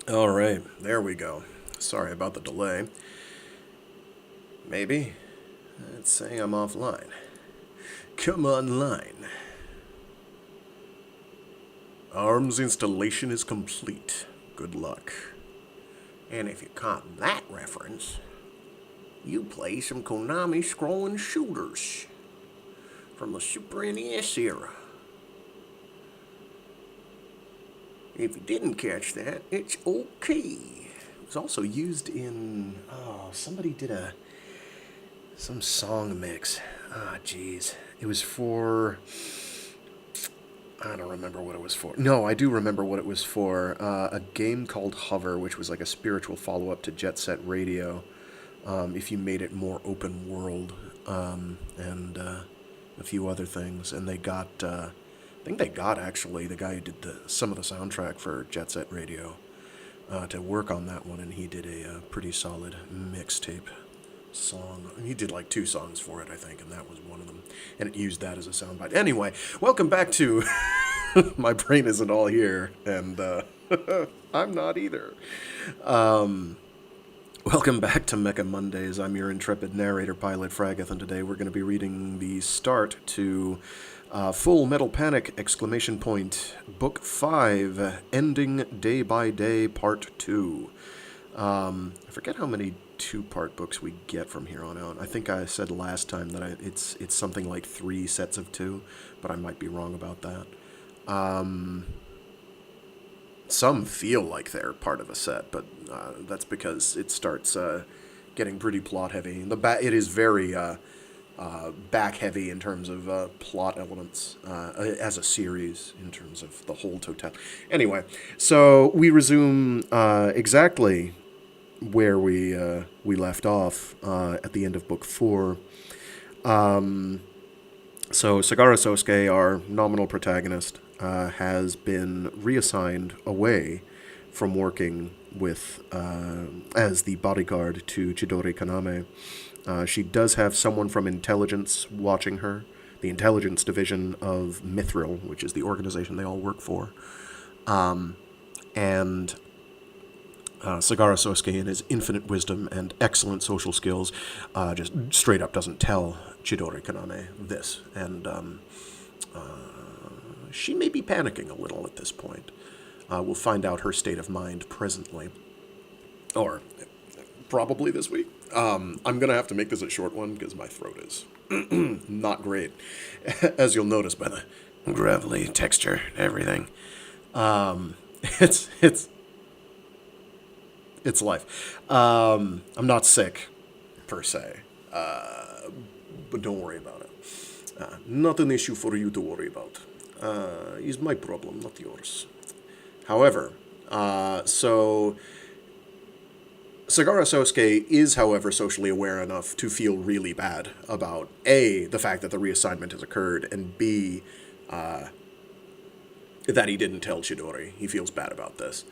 All right, there we go. Sorry about the delay. Maybe. It's saying I'm offline. Come online. ARMS installation is complete. Good luck. And if you caught that reference, you play some Konami scrolling shooters from the Super NES era. If you didn't catch that, it's okay. It was also used in... Oh, somebody did some song mix. Ah, jeez. It was for... I don't remember what it was for. No, I do remember what it was for. A game called Hover, which was like a spiritual follow-up to Jet Set Radio. If you made it more open world, and a few other things. And they got... I think they got, actually, the guy who did some of the soundtrack for Jet Set Radio to work on that one, and he did a pretty solid mixtape song. He did like 2 songs for it, I think, and that was one of them. And it used that as a soundbite. Anyway, welcome back to My Brain Isn't All Here, and I'm not either. Welcome back to Mecha Mondays. I'm your intrepid narrator, Pilot Fragath, and today we're going to be reading the start to Full Metal Panic! Book 5, Ending Day by Day, Part 2. I forget how many 2-part books we get from here on out. I think I said last time that it's something like 3 sets of 2, but I might be wrong about that. Some feel like they're part of a set, but that's because it starts getting pretty plot heavy. It is very back heavy in terms of plot elements as a series, in terms of the whole total. Anyway, so we resume exactly where we left off at the end of book 4. So Sagara Sousuke, our nominal protagonist, has been reassigned away from working with as the bodyguard to Chidori Kaname. She does have someone from intelligence watching her, the intelligence division of Mithril, which is the organization they all work for. And Sagara Sousuke, in his infinite wisdom and excellent social skills, just straight up doesn't tell Chidori Kaname this. And she may be panicking a little at this point. We'll find out her state of mind presently. Or probably this week. I'm going to have to make this a short one because my throat is not great, as you'll notice by the gravelly texture and everything. It's life. I'm not sick, per se, but don't worry about it. Not an issue for you to worry about. Is my problem, not yours. However, so Sagara Sousuke is, however, socially aware enough to feel really bad about, A, the fact that the reassignment has occurred, and B, that he didn't tell Chidori. He feels bad about this.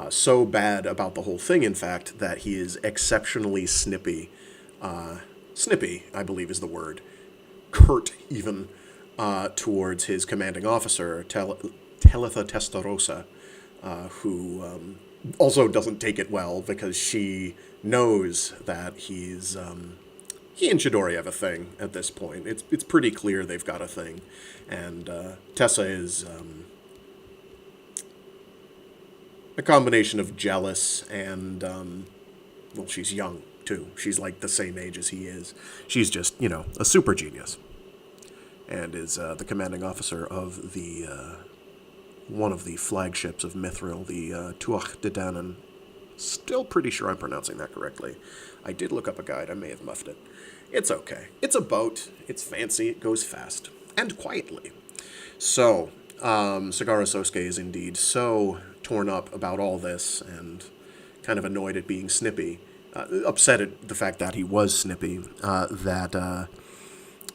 So bad about the whole thing, in fact, that he is exceptionally snippy. Snippy, I believe is the word. Curt, even, towards his commanding officer, Teletha Testarossa, who also doesn't take it well because she knows that he and Chidori have a thing at this point. It's pretty clear they've got a thing, and Tessa is a combination of jealous and well, she's young too. She's like the same age as he is. She's just, a super genius, and is the commanding officer of the one of the flagships of Mithril, the Tuach de Danan. Still pretty sure I'm pronouncing that correctly. I did look up a guide. I may have muffed it. It's okay. It's a boat. It's fancy. It goes fast. And quietly. So, Sagara Sousuke is indeed so torn up about all this and kind of annoyed at being snippy, upset at the fact that he was snippy, that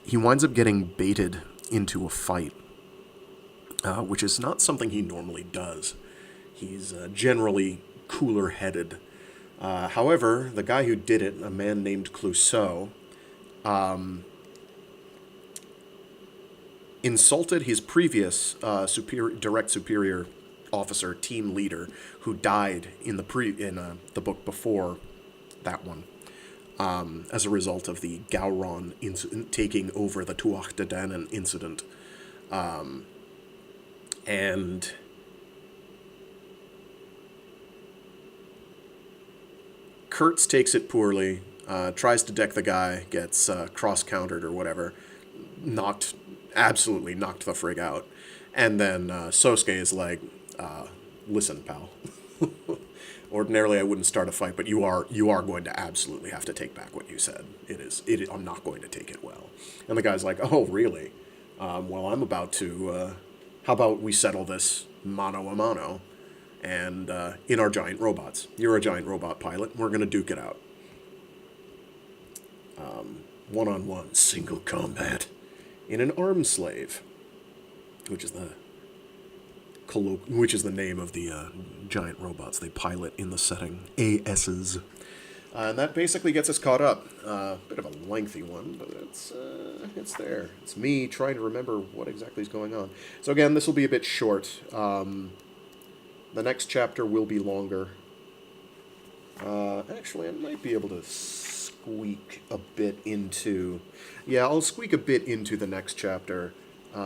he winds up getting baited into a fight. Which is not something he normally does. He's generally cooler-headed. However, the guy who did it, a man named Clouseau, insulted his previous direct superior officer, team leader, who died in the book before that one, as a result of the Gowron incident taking over the Tuatha Dé Danann incident. And Kurz takes it poorly, tries to deck the guy, gets cross-countered or whatever, absolutely knocked the frig out. And then Sousuke is like, listen, pal. Ordinarily, I wouldn't start a fight, but you are going to absolutely have to take back what you said. I'm not going to take it well. And the guy's like, oh, really? Well, I'm about to, how about we settle this mano a mano, and in our giant robots. You're a giant robot pilot, we're going to duke it out. One-on-one, single combat, in an arm slave, which is the name of the giant robots they pilot in the setting, ASs. And that basically gets us caught up. Bit of a lengthy one, but it's there. It's me trying to remember what exactly is going on. So again, this will be a bit short. The next chapter will be longer. Actually, I might be able to squeak a bit into... Yeah, I'll squeak a bit into the next chapter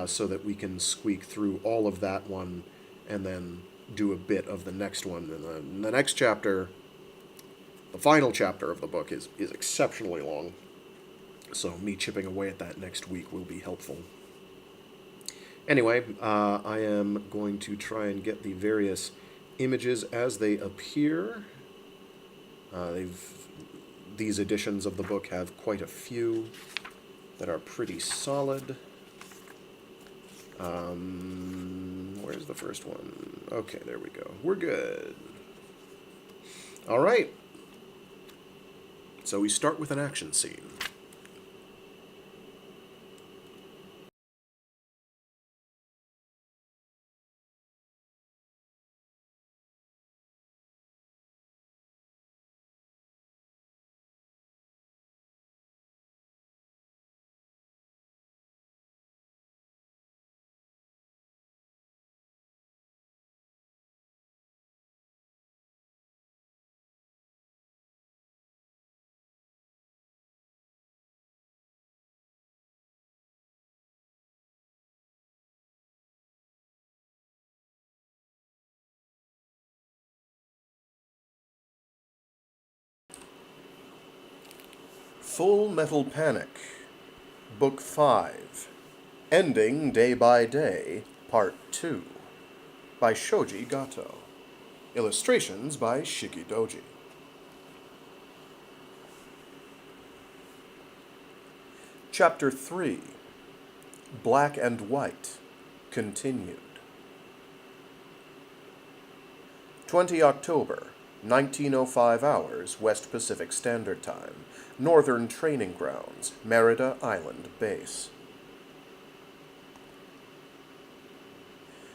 so that we can squeak through all of that one and then do a bit of the next one. And the next chapter, the final chapter of the book, is exceptionally long. So me chipping away at that next week will be helpful. Anyway, I am going to try and get the various images as they appear. These editions of the book have quite a few that are pretty solid. Where's the first one? Okay, there we go. We're good. All right. So we start with an action scene. Full Metal Panic, Book 5, Ending Day by Day, Part 2, by Shouji Gatou. Illustrations by Shikidoji. Chapter 3, Black and White, Continued. 20 October, 1905 hours, West Pacific Standard Time, Northern Training Grounds, Merida Island Base.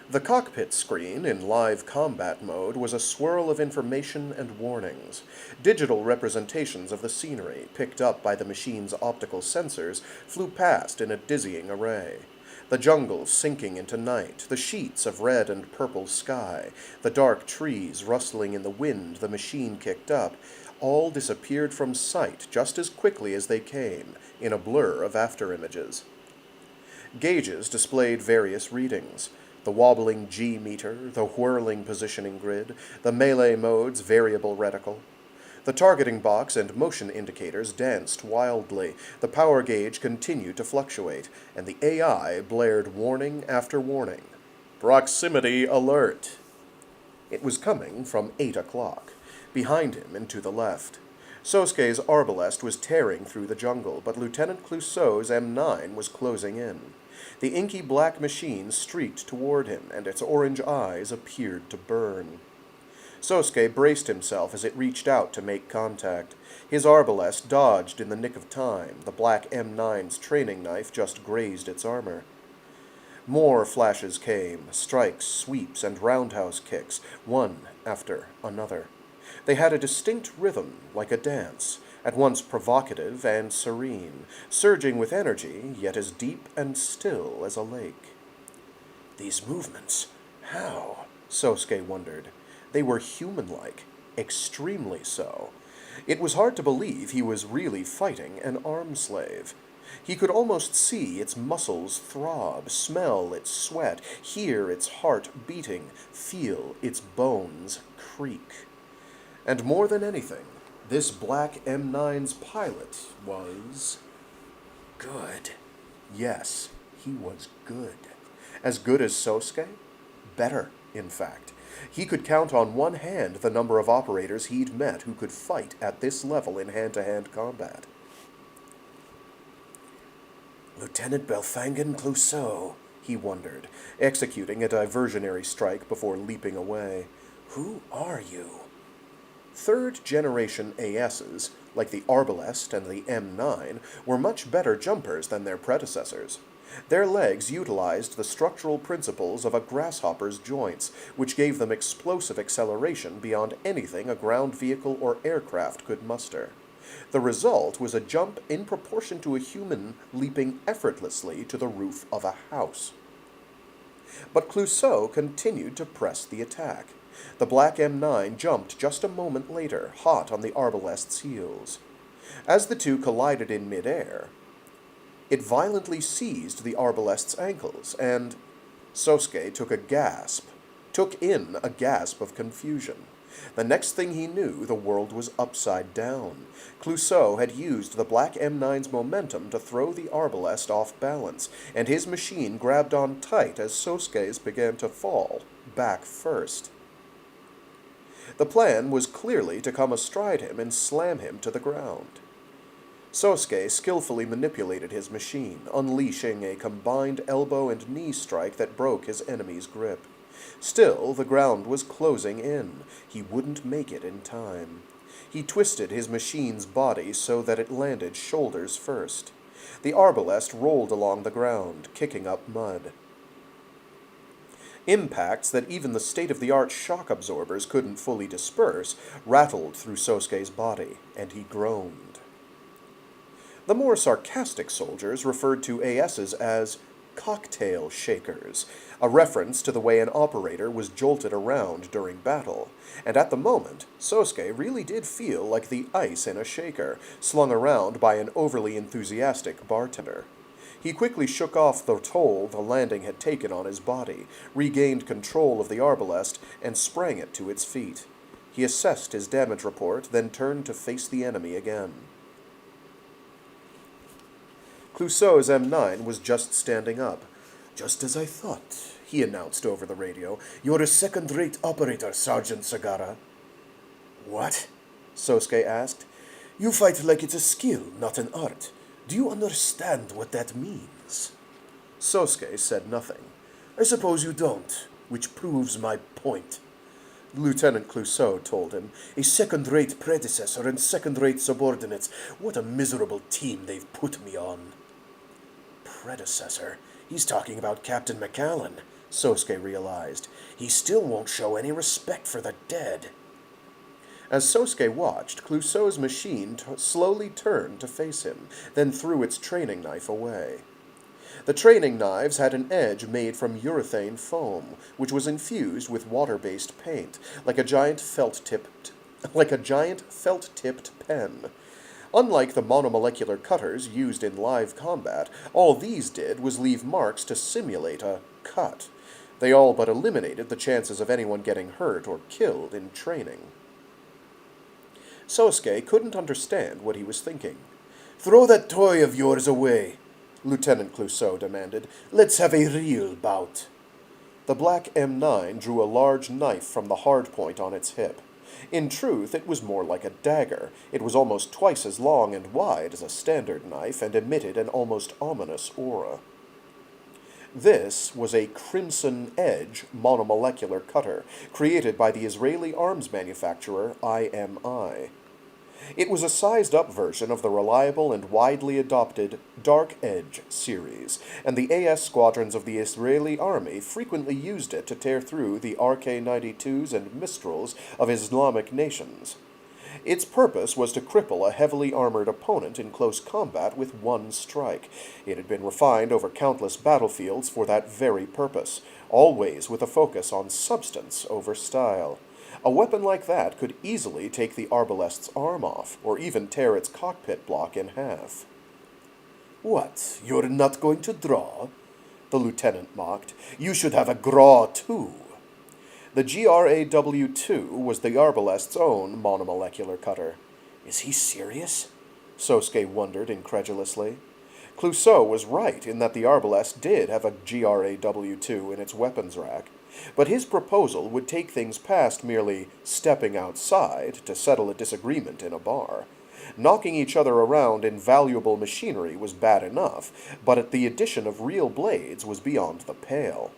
The cockpit screen in live combat mode was a swirl of information and warnings. Digital representations of the scenery, picked up by the machine's optical sensors, flew past in a dizzying array. The jungle sinking into night, the sheets of red and purple sky, the dark trees rustling in the wind the machine kicked up, all disappeared from sight just as quickly as they came, in a blur of afterimages. Gauges displayed various readings. The wobbling G meter, the whirling positioning grid, the melee mode's variable reticle. The targeting box and motion indicators danced wildly, the power gauge continued to fluctuate, and the AI blared warning after warning. Proximity alert! It was coming from 8 o'clock. Behind him and to the left. Sousuke's arbalest was tearing through the jungle, but Lieutenant Clouseau's M9 was closing in. The inky black machine streaked toward him, and its orange eyes appeared to burn. Sousuke braced himself as it reached out to make contact. His arbalest dodged in the nick of time. The black M9's training knife just grazed its armor. More flashes came, strikes, sweeps, and roundhouse kicks, one after another. They had a distinct rhythm, like a dance, at once provocative and serene, surging with energy, yet as deep and still as a lake. These movements, how? Sousuke wondered. They were human-like, extremely so. It was hard to believe he was really fighting an arm slave. He could almost see its muscles throb, smell its sweat, hear its heart beating, feel its bones creak. And more than anything, this black M9's pilot was good. Yes, he was good. As good as Sousuke? Better, in fact. He could count on one hand the number of operators he'd met who could fight at this level in hand-to-hand combat. Lieutenant Belfangan Clouseau, he wondered, executing a diversionary strike before leaping away. Who are you? Third-generation ASs, like the Arbalest and the M9, were much better jumpers than their predecessors. Their legs utilized the structural principles of a grasshopper's joints, which gave them explosive acceleration beyond anything a ground vehicle or aircraft could muster. The result was a jump in proportion to a human leaping effortlessly to the roof of a house. But Clouseau continued to press the attack. The black M9 jumped just a moment later, hot on the Arbalest's heels. As the two collided in midair, it violently seized the Arbalest's ankles, and Sousuke took in a gasp of confusion. The next thing he knew, the world was upside down. Clouseau had used the black M9's momentum to throw the Arbalest off balance, and his machine grabbed on tight as Sousuke's began to fall, back first. The plan was clearly to come astride him and slam him to the ground. Sousuke skillfully manipulated his machine, unleashing a combined elbow and knee strike that broke his enemy's grip. Still, the ground was closing in. He wouldn't make it in time. He twisted his machine's body so that it landed shoulders first. The Arbalest rolled along the ground, kicking up mud. Impacts that even the state-of-the-art shock absorbers couldn't fully disperse rattled through Sousuke's body, and he groaned. The more sarcastic soldiers referred to ASs as cocktail shakers, a reference to the way an operator was jolted around during battle, and at the moment, Sousuke really did feel like the ice in a shaker, slung around by an overly enthusiastic bartender. He quickly shook off the toll the landing had taken on his body, regained control of the Arbalest, and sprang it to its feet. He assessed his damage report, then turned to face the enemy again. Clouseau's M9 was just standing up. "Just as I thought," he announced over the radio. "You're a second-rate operator, Sergeant Sagara." "What?" Sousuke asked. "You fight like it's a skill, not an art. Do you understand what that means?" Sousuke said nothing. "I suppose you don't, which proves my point," Lieutenant Clouseau told him. "A second-rate predecessor and second-rate subordinates. What a miserable team they've put me on." Predecessor? He's talking about Captain McAllen, Sousuke realized. He still won't show any respect for the dead. As Sousuke watched, Clouseau's machine slowly turned to face him, then threw its training knife away. The training knives had an edge made from urethane foam, which was infused with water-based paint, like a giant felt-tipped pen. Unlike the monomolecular cutters used in live combat, all these did was leave marks to simulate a cut. They all but eliminated the chances of anyone getting hurt or killed in training. Sousuke couldn't understand what he was thinking. "Throw that toy of yours away," Lieutenant Clouseau demanded. "Let's have a real bout." The black M9 drew a large knife from the hardpoint on its hip. In truth, it was more like a dagger. It was almost twice as long and wide as a standard knife and emitted an almost ominous aura. This was a Crimson Edge monomolecular cutter, created by the Israeli arms manufacturer IMI. It was a sized-up version of the reliable and widely adopted Dark Edge series, and the AS squadrons of the Israeli army frequently used it to tear through the RK-92s and Mistrals of Islamic nations. Its purpose was to cripple a heavily armored opponent in close combat with one strike. It had been refined over countless battlefields for that very purpose, always with a focus on substance over style. A weapon like that could easily take the arbalest's arm off, or even tear its cockpit block in half. "What, you're not going to draw?" the lieutenant mocked. "You should have a graw, too." The GRAW-2 was the arbalest's own monomolecular cutter. Is he serious? Sousuke wondered incredulously. Clouseau was right in that the arbalest did have a GRAW-2 in its weapons rack, but his proposal would take things past merely stepping outside to settle a disagreement in a bar. Knocking each other around in valuable machinery was bad enough, but the addition of real blades was beyond the pale.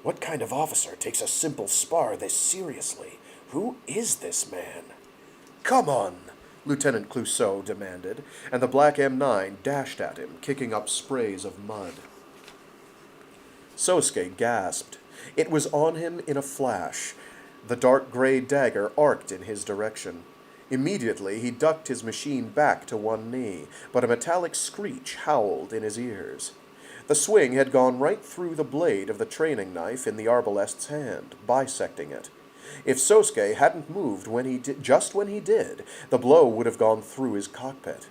What kind of officer takes a simple spar this seriously? Who is this man? "Come on," Lieutenant Clouseau demanded, and the black M9 dashed at him, kicking up sprays of mud. Sousuke gasped. It was on him in a flash. The dark gray dagger arced in his direction. Immediately he ducked his machine back to one knee, but a metallic screech howled in his ears. The swing had gone right through the blade of the training knife in the arbalest's hand, bisecting it. If Sousuke hadn't moved just when he did, the blow would have gone through his cockpit.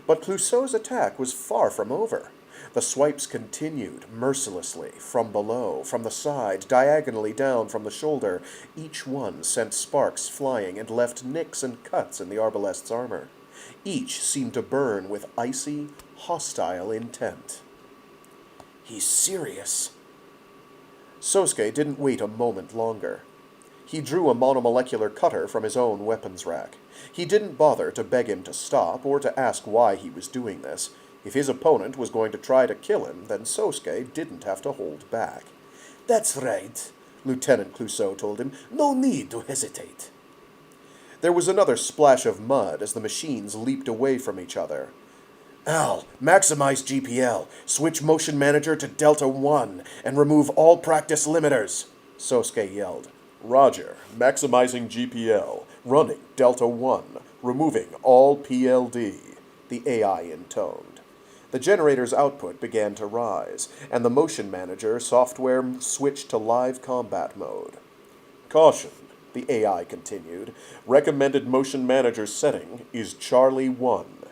But Clouseau's attack was far from over. The swipes continued, mercilessly, from below, from the side, diagonally down from the shoulder. Each one sent sparks flying and left nicks and cuts in the arbalest's armor. Each seemed to burn with icy, hostile intent. "He's serious." Sousuke didn't wait a moment longer. He drew a monomolecular cutter from his own weapons rack. He didn't bother to beg him to stop or to ask why he was doing this. If his opponent was going to try to kill him, then Sousuke didn't have to hold back. "That's right," Lieutenant Clouseau told him. "No need to hesitate." There was another splash of mud as the machines leaped away from each other. "Al, maximize GPL, switch motion manager to Delta 1, and remove all practice limiters," Sousuke yelled. "Roger, maximizing GPL, running Delta 1, removing all PLD," the AI intoned. The generator's output began to rise, and the motion manager software switched to live combat mode. "Caution," the AI continued. "Recommended motion manager setting is Charlie 1.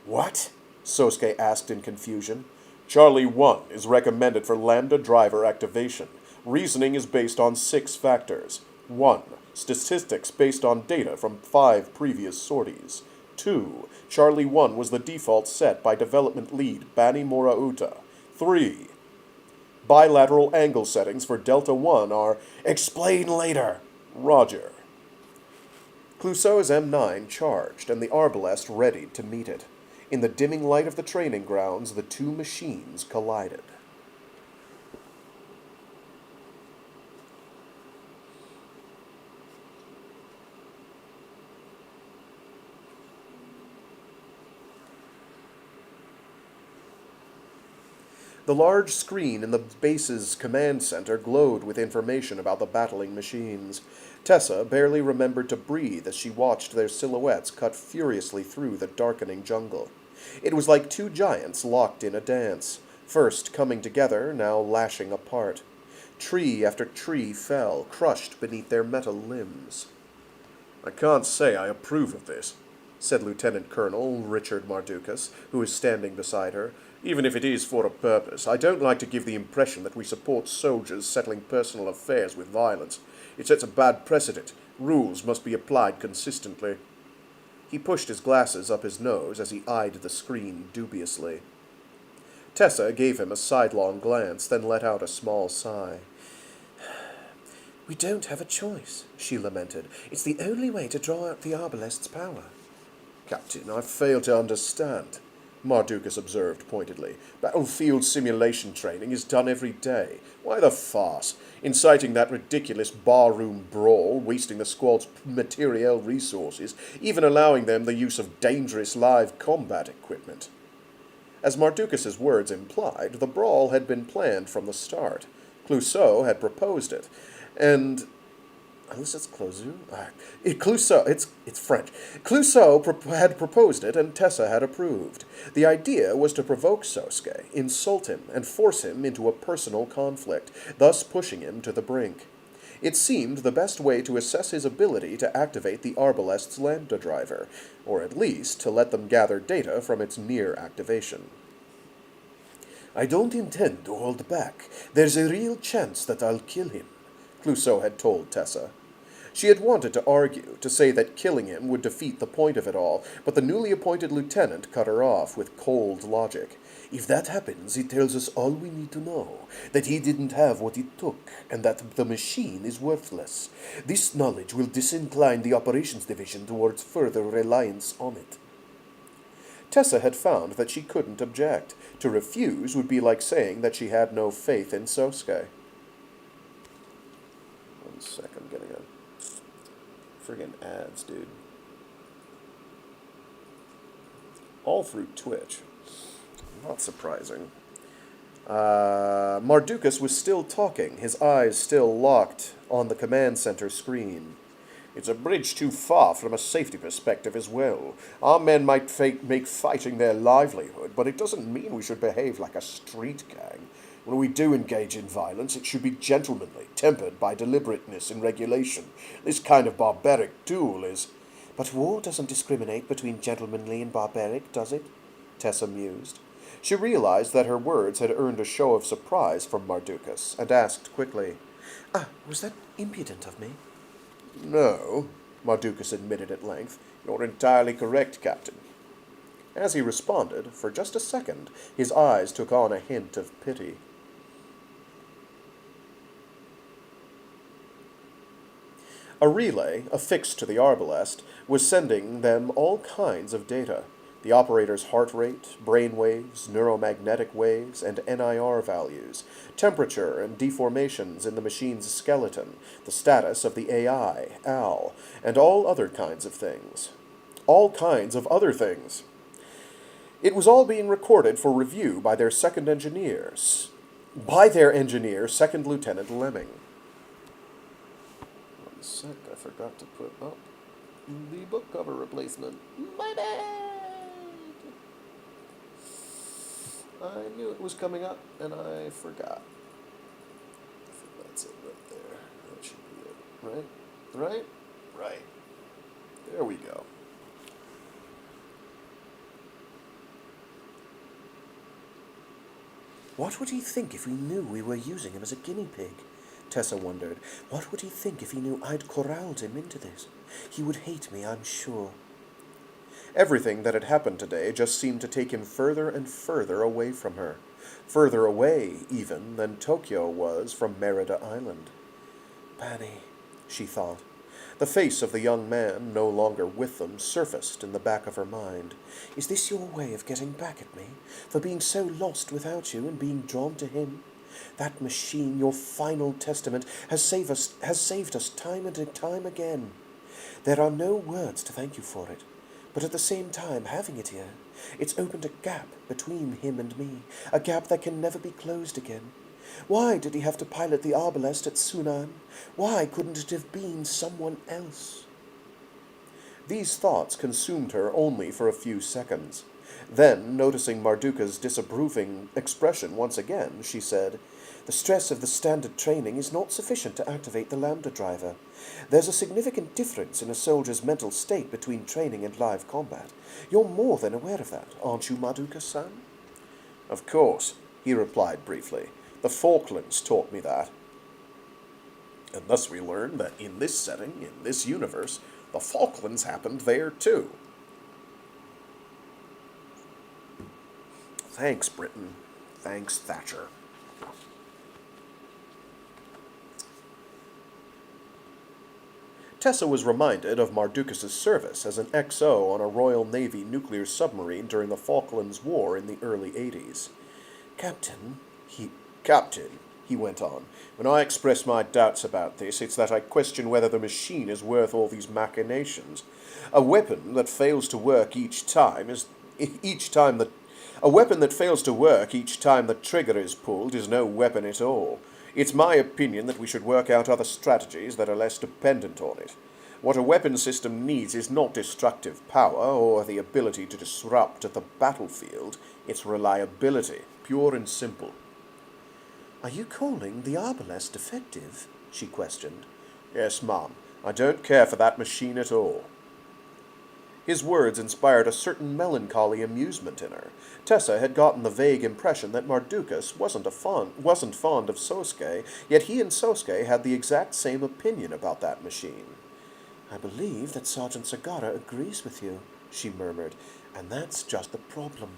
"What?" Sousuke asked in confusion. "Charlie 1 is recommended for Lambda driver activation. Reasoning is based on 6 factors. 1. Statistics based on data from 5 previous sorties. 2. Charlie 1 was the default set by development lead Bani Morauta. 3. Bilateral angle settings for Delta 1 are..." "Explain later." "Roger." Clouseau's M9 charged, and the arbalest readied to meet it. In the dimming light of the training grounds, the two machines collided. The large screen in the base's command center glowed with information about the battling machines. Tessa barely remembered to breathe as she watched their silhouettes cut furiously through the darkening jungle. It was like two giants locked in a dance, first coming together, now lashing apart. Tree after tree fell, crushed beneath their metal limbs. "I can't say I approve of this," said Lieutenant Colonel Richard Mardukas, who was standing beside her. "Even if it is for a purpose, I don't like to give the impression that we support soldiers settling personal affairs with violence. It sets a bad precedent. Rules must be applied consistently." He pushed his glasses up his nose as he eyed the screen dubiously. Tessa gave him a sidelong glance, then let out a small sigh. "We don't have a choice," she lamented. "It's the only way to draw out the arbalest's power." "Captain, I fail to understand," Mardukas observed pointedly. "Battlefield simulation training is done every day. Why the farce? Inciting that ridiculous barroom brawl, wasting the squad's materiel resources, even allowing them the use of dangerous live combat equipment." As Mardukas's words implied, the brawl had been planned from the start. Clouseau had proposed it, and unless it's Clouseau. Clouseau, it's French. Clouseau had proposed it, and Tessa had approved. The idea was to provoke Sousuke, insult him, and force him into a personal conflict, thus pushing him to the brink. It seemed the best way to assess his ability to activate the Arbalest's lambda driver, or at least to let them gather data from its near activation. I don't intend to hold back. There's a real chance that I'll kill him, Clouseau had told Tessa. She had wanted to argue, to say that killing him would defeat the point of it all, but the newly appointed lieutenant cut her off with cold logic. If that happens, it tells us all we need to know, that he didn't have what it took, and that the machine is worthless. This knowledge will disincline the operations division towards further reliance on it. Tessa had found that she couldn't object. To refuse would be like saying that she had no faith in Sousuke. 1 second, getting a friggin' ads, dude. All through Twitch. Not surprising. Mardukas was still talking, his eyes still locked on the command center screen. It's a bridge too far from a safety perspective as well. Our men might make fighting their livelihood, but it doesn't mean we should behave like a street gang. When we do engage in violence, it should be gentlemanly, tempered by deliberateness and regulation. This kind of barbaric duel is... But war doesn't discriminate between gentlemanly and barbaric, does it? Tessa mused. She realized that her words had earned a show of surprise from Mardukas, and asked quickly, was that impudent of me? No, Mardukas admitted at length. You're entirely correct, Captain. As he responded, for just a second, his eyes took on a hint of pity. A relay, affixed to the Arbalest, was sending them all kinds of data. The operator's heart rate, brain waves, neuromagnetic waves, and NIR values, temperature and deformations in the machine's skeleton, the status of the AI, AL, and all other kinds of things. All kinds of other things. It was all being recorded for review by their second engineer, Second Lieutenant Lemming. 1 sec, I forgot to put up the book cover replacement. My bad! I knew it was coming up, and I forgot. I think that's it right there. That should be it. Right? Right. There we go. What would he think if we knew we were using him as a guinea pig? Tessa wondered. What would he think if he knew I'd corralled him into this? He would hate me, I'm sure. Everything that had happened today just seemed to take him further and further away from her. Further away, even, than Tokyo was from Merida Island. Banny, she thought. The face of the young man, no longer with them, surfaced in the back of her mind. Is this your way of getting back at me? For being so lost without you and being drawn to him? That machine, your final testament, has saved us time and time again. There are no words to thank you for it. But at the same time, having it here, it's opened a gap between him and me, a gap that can never be closed again. Why did he have to pilot the Arbalest at Sunan? Why couldn't it have been someone else? These thoughts consumed her only for a few seconds. Then, noticing Marduka's disapproving expression once again, she said, The stress of the standard training is not sufficient to activate the lambda driver. There's a significant difference in a soldier's mental state between training and live combat. You're more than aware of that, aren't you, Marduka-san? Of course, he replied briefly. The Falklands taught me that. And thus we learn that in this setting, in this universe, the Falklands happened there too. Thanks, Britain. Thanks, Thatcher. Tessa was reminded of Mardukas' service as an XO on a Royal Navy nuclear submarine during the Falklands War in the early 80s. Captain, he went on, when I express my doubts about this, it's that I question whether the machine is worth all these machinations. A weapon that fails to work each time the trigger is pulled is no weapon at all. It's my opinion that we should work out other strategies that are less dependent on it. What a weapon system needs is not destructive power or the ability to disrupt the battlefield. It's reliability, pure and simple. Are you calling the arbalest defective? She questioned. Yes, Mom. I don't care for that machine at all. His words inspired a certain melancholy amusement in her. Tessa had gotten the vague impression that Mardukas wasn't fond of Sousuke, yet he and Sousuke had the exact same opinion about that machine. I believe that Sergeant Sagara agrees with you, she murmured, and that's just the problem.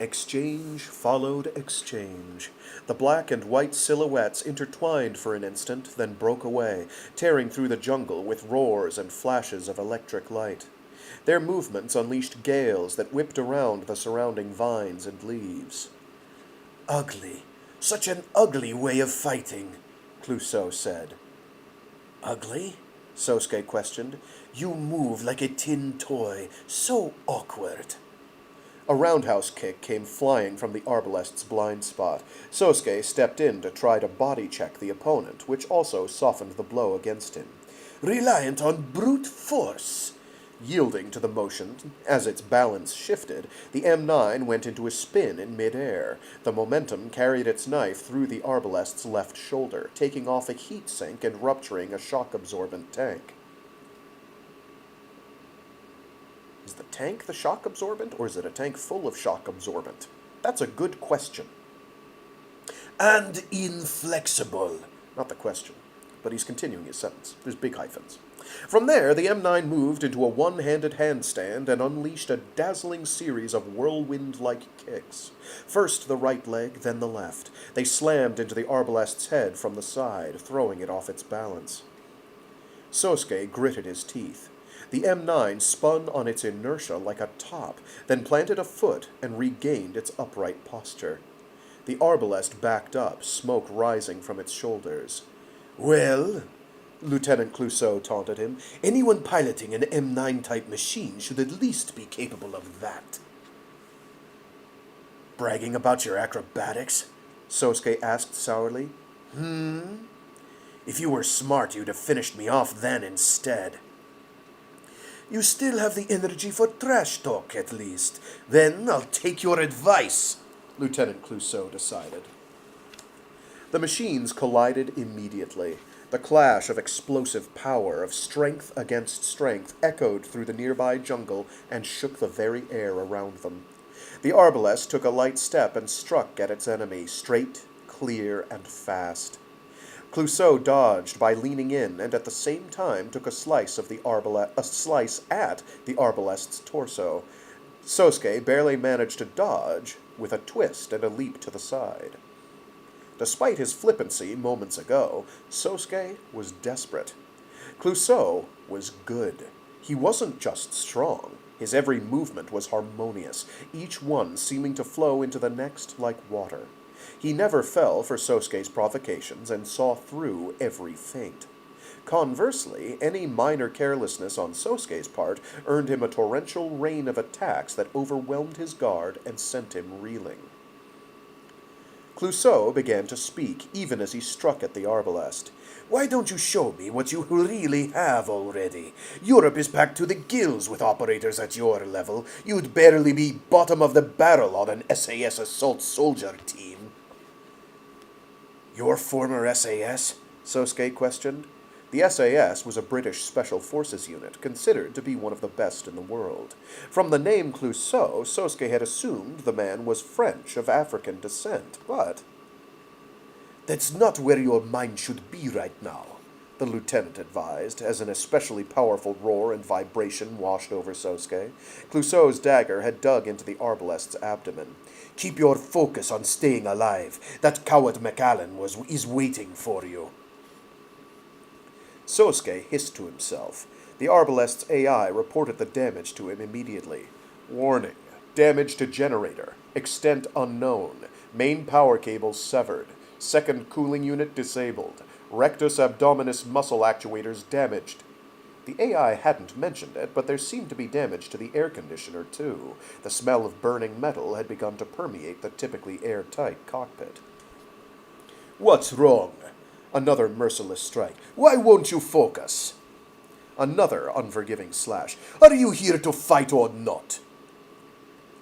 Exchange followed exchange. The black and white silhouettes intertwined for an instant, then broke away, tearing through the jungle with roars and flashes of electric light. Their movements unleashed gales that whipped around the surrounding vines and leaves. Ugly. Such an ugly way of fighting, Clouseau said. Ugly? Sousuke questioned. You move like a tin toy. So awkward. A roundhouse kick came flying from the arbalest's blind spot. Sousuke stepped in to try to body-check the opponent, which also softened the blow against him. Reliant on brute force! Yielding to the motion, as its balance shifted, the M9 went into a spin in midair. The momentum carried its knife through the arbalest's left shoulder, taking off a heat sink and rupturing a shock-absorbent tank. Is the tank the shock absorbent, or is it a tank full of shock absorbent? That's a good question. And inflexible. Not the question, but he's continuing his sentence. There's big hyphens. From there, the M9 moved into a one-handed handstand and unleashed a dazzling series of whirlwind-like kicks. First the right leg, then the left. They slammed into the arbalest's head from the side, throwing it off its balance. Sousuke gritted his teeth. The M9 spun on its inertia like a top, then planted a foot and regained its upright posture. The arbalest backed up, smoke rising from its shoulders. Well, Lieutenant Clouseau taunted him, anyone piloting an M9-type machine should at least be capable of that. Bragging about your acrobatics? Sousuke asked sourly. If you were smart, you'd have finished me off then instead. You still have the energy for trash talk, at least. Then I'll take your advice, Lieutenant Clouseau decided. The machines collided immediately. The clash of explosive power, of strength against strength, echoed through the nearby jungle and shook the very air around them. The arbalest took a light step and struck at its enemy, straight, clear, and fast. Clouseau dodged by leaning in and at the same time took a slice at the arbalest's torso. Sousuke barely managed to dodge with a twist and a leap to the side. Despite his flippancy moments ago, Sousuke was desperate. Clouseau was good. He wasn't just strong. His every movement was harmonious, each one seeming to flow into the next like water. He never fell for Sousuke's provocations and saw through every feint. Conversely, any minor carelessness on Sousuke's part earned him a torrential rain of attacks that overwhelmed his guard and sent him reeling. Clouseau began to speak, even as he struck at the arbalest. Why don't you show me what you really have already? Europe is packed to the gills with operators at your level. You'd barely be bottom of the barrel on an SAS assault soldier team. Your former SAS? Sousuke questioned. The SAS was a British Special Forces unit, considered to be one of the best in the world. From the name Clouseau, Sousuke had assumed the man was French of African descent, but... That's not where your mind should be right now, the lieutenant advised, as an especially powerful roar and vibration washed over Sousuke. Clouseau's dagger had dug into the arbalest's abdomen. Keep your focus on staying alive. That coward McAllen is waiting for you. Sousuke hissed to himself. The arbalest's AI reported the damage to him immediately. Warning. Damage to generator. Extent unknown. Main power cables severed. Second cooling unit disabled. Rectus abdominis muscle actuators damaged. The AI hadn't mentioned it, but there seemed to be damage to the air conditioner, too. The smell of burning metal had begun to permeate the typically airtight cockpit. What's wrong? Another merciless strike. Why won't you focus? Another unforgiving slash. Are you here to fight or not?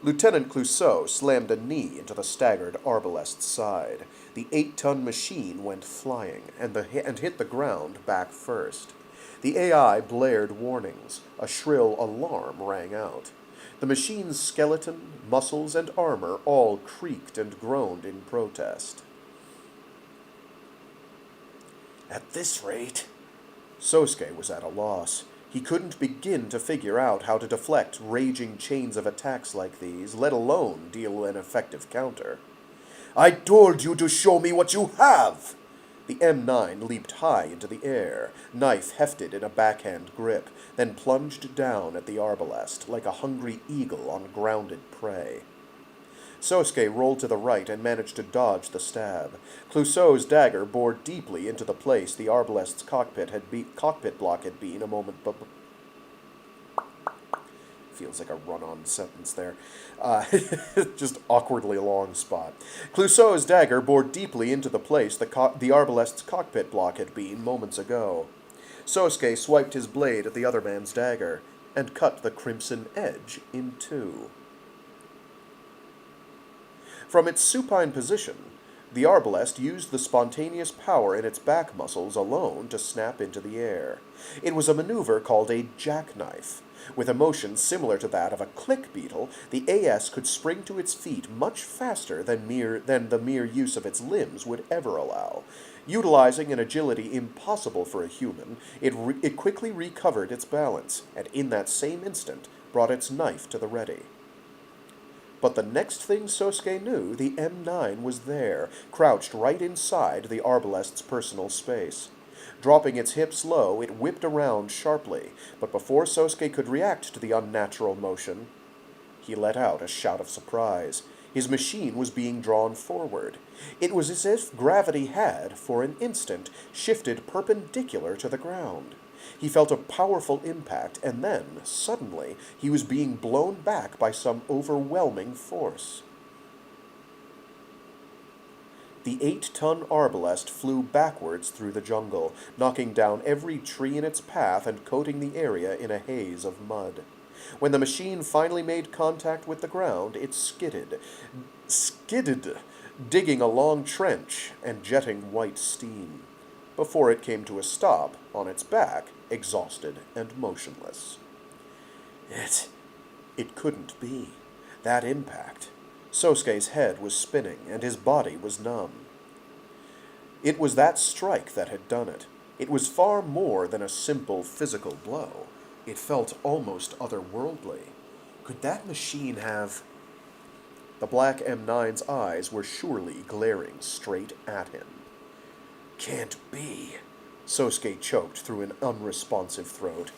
Lieutenant Clouseau slammed a knee into the staggered arbalest's side. The 8-ton machine went flying, and hit the ground back first. The AI blared warnings. A shrill alarm rang out. The machine's skeleton, muscles, and armor all creaked and groaned in protest. At this rate, Sousuke was at a loss. He couldn't begin to figure out how to deflect raging chains of attacks like these, let alone deal an effective counter. I told you to show me what you have! The M9 leaped high into the air, knife hefted in a backhand grip, then plunged down at the arbalest like a hungry eagle on grounded prey. Sousuke rolled to the right and managed to dodge the stab. Clouseau's dagger bored deeply into the place the arbalest's cockpit block had been a moment before. Feels like a run-on sentence there. Just awkwardly long spot. Clouseau's dagger bored deeply into the place the arbalest's cockpit block had been moments ago. Sousuke swiped his blade at the other man's dagger and cut the crimson edge in two. From its supine position, the arbalest used the spontaneous power in its back muscles alone to snap into the air. It was a maneuver called a jackknife. With a motion similar to that of a click beetle, the AS could spring to its feet much faster than the mere use of its limbs would ever allow. Utilizing an agility impossible for a human, it quickly recovered its balance, and in that same instant brought its knife to the ready. But the next thing Sousuke knew, the M9 was there, crouched right inside the arbalest's personal space. Dropping its hips low, it whipped around sharply, but before Sousuke could react to the unnatural motion, he let out a shout of surprise. His machine was being drawn forward. It was as if gravity had, for an instant, shifted perpendicular to the ground. He felt a powerful impact, and then, suddenly, he was being blown back by some overwhelming force. The 8-ton arbalest flew backwards through the jungle, knocking down every tree in its path and coating the area in a haze of mud. When the machine finally made contact with the ground, it skidded, digging a long trench and jetting white steam, before it came to a stop on its back, exhausted and motionless. It couldn't be. That impact. Sousuke's head was spinning, and his body was numb. It was that strike that had done it. It was far more than a simple physical blow. It felt almost otherworldly. Could that machine have... The black M9's eyes were surely glaring straight at him. Can't be. Sousuke choked through an unresponsive throat.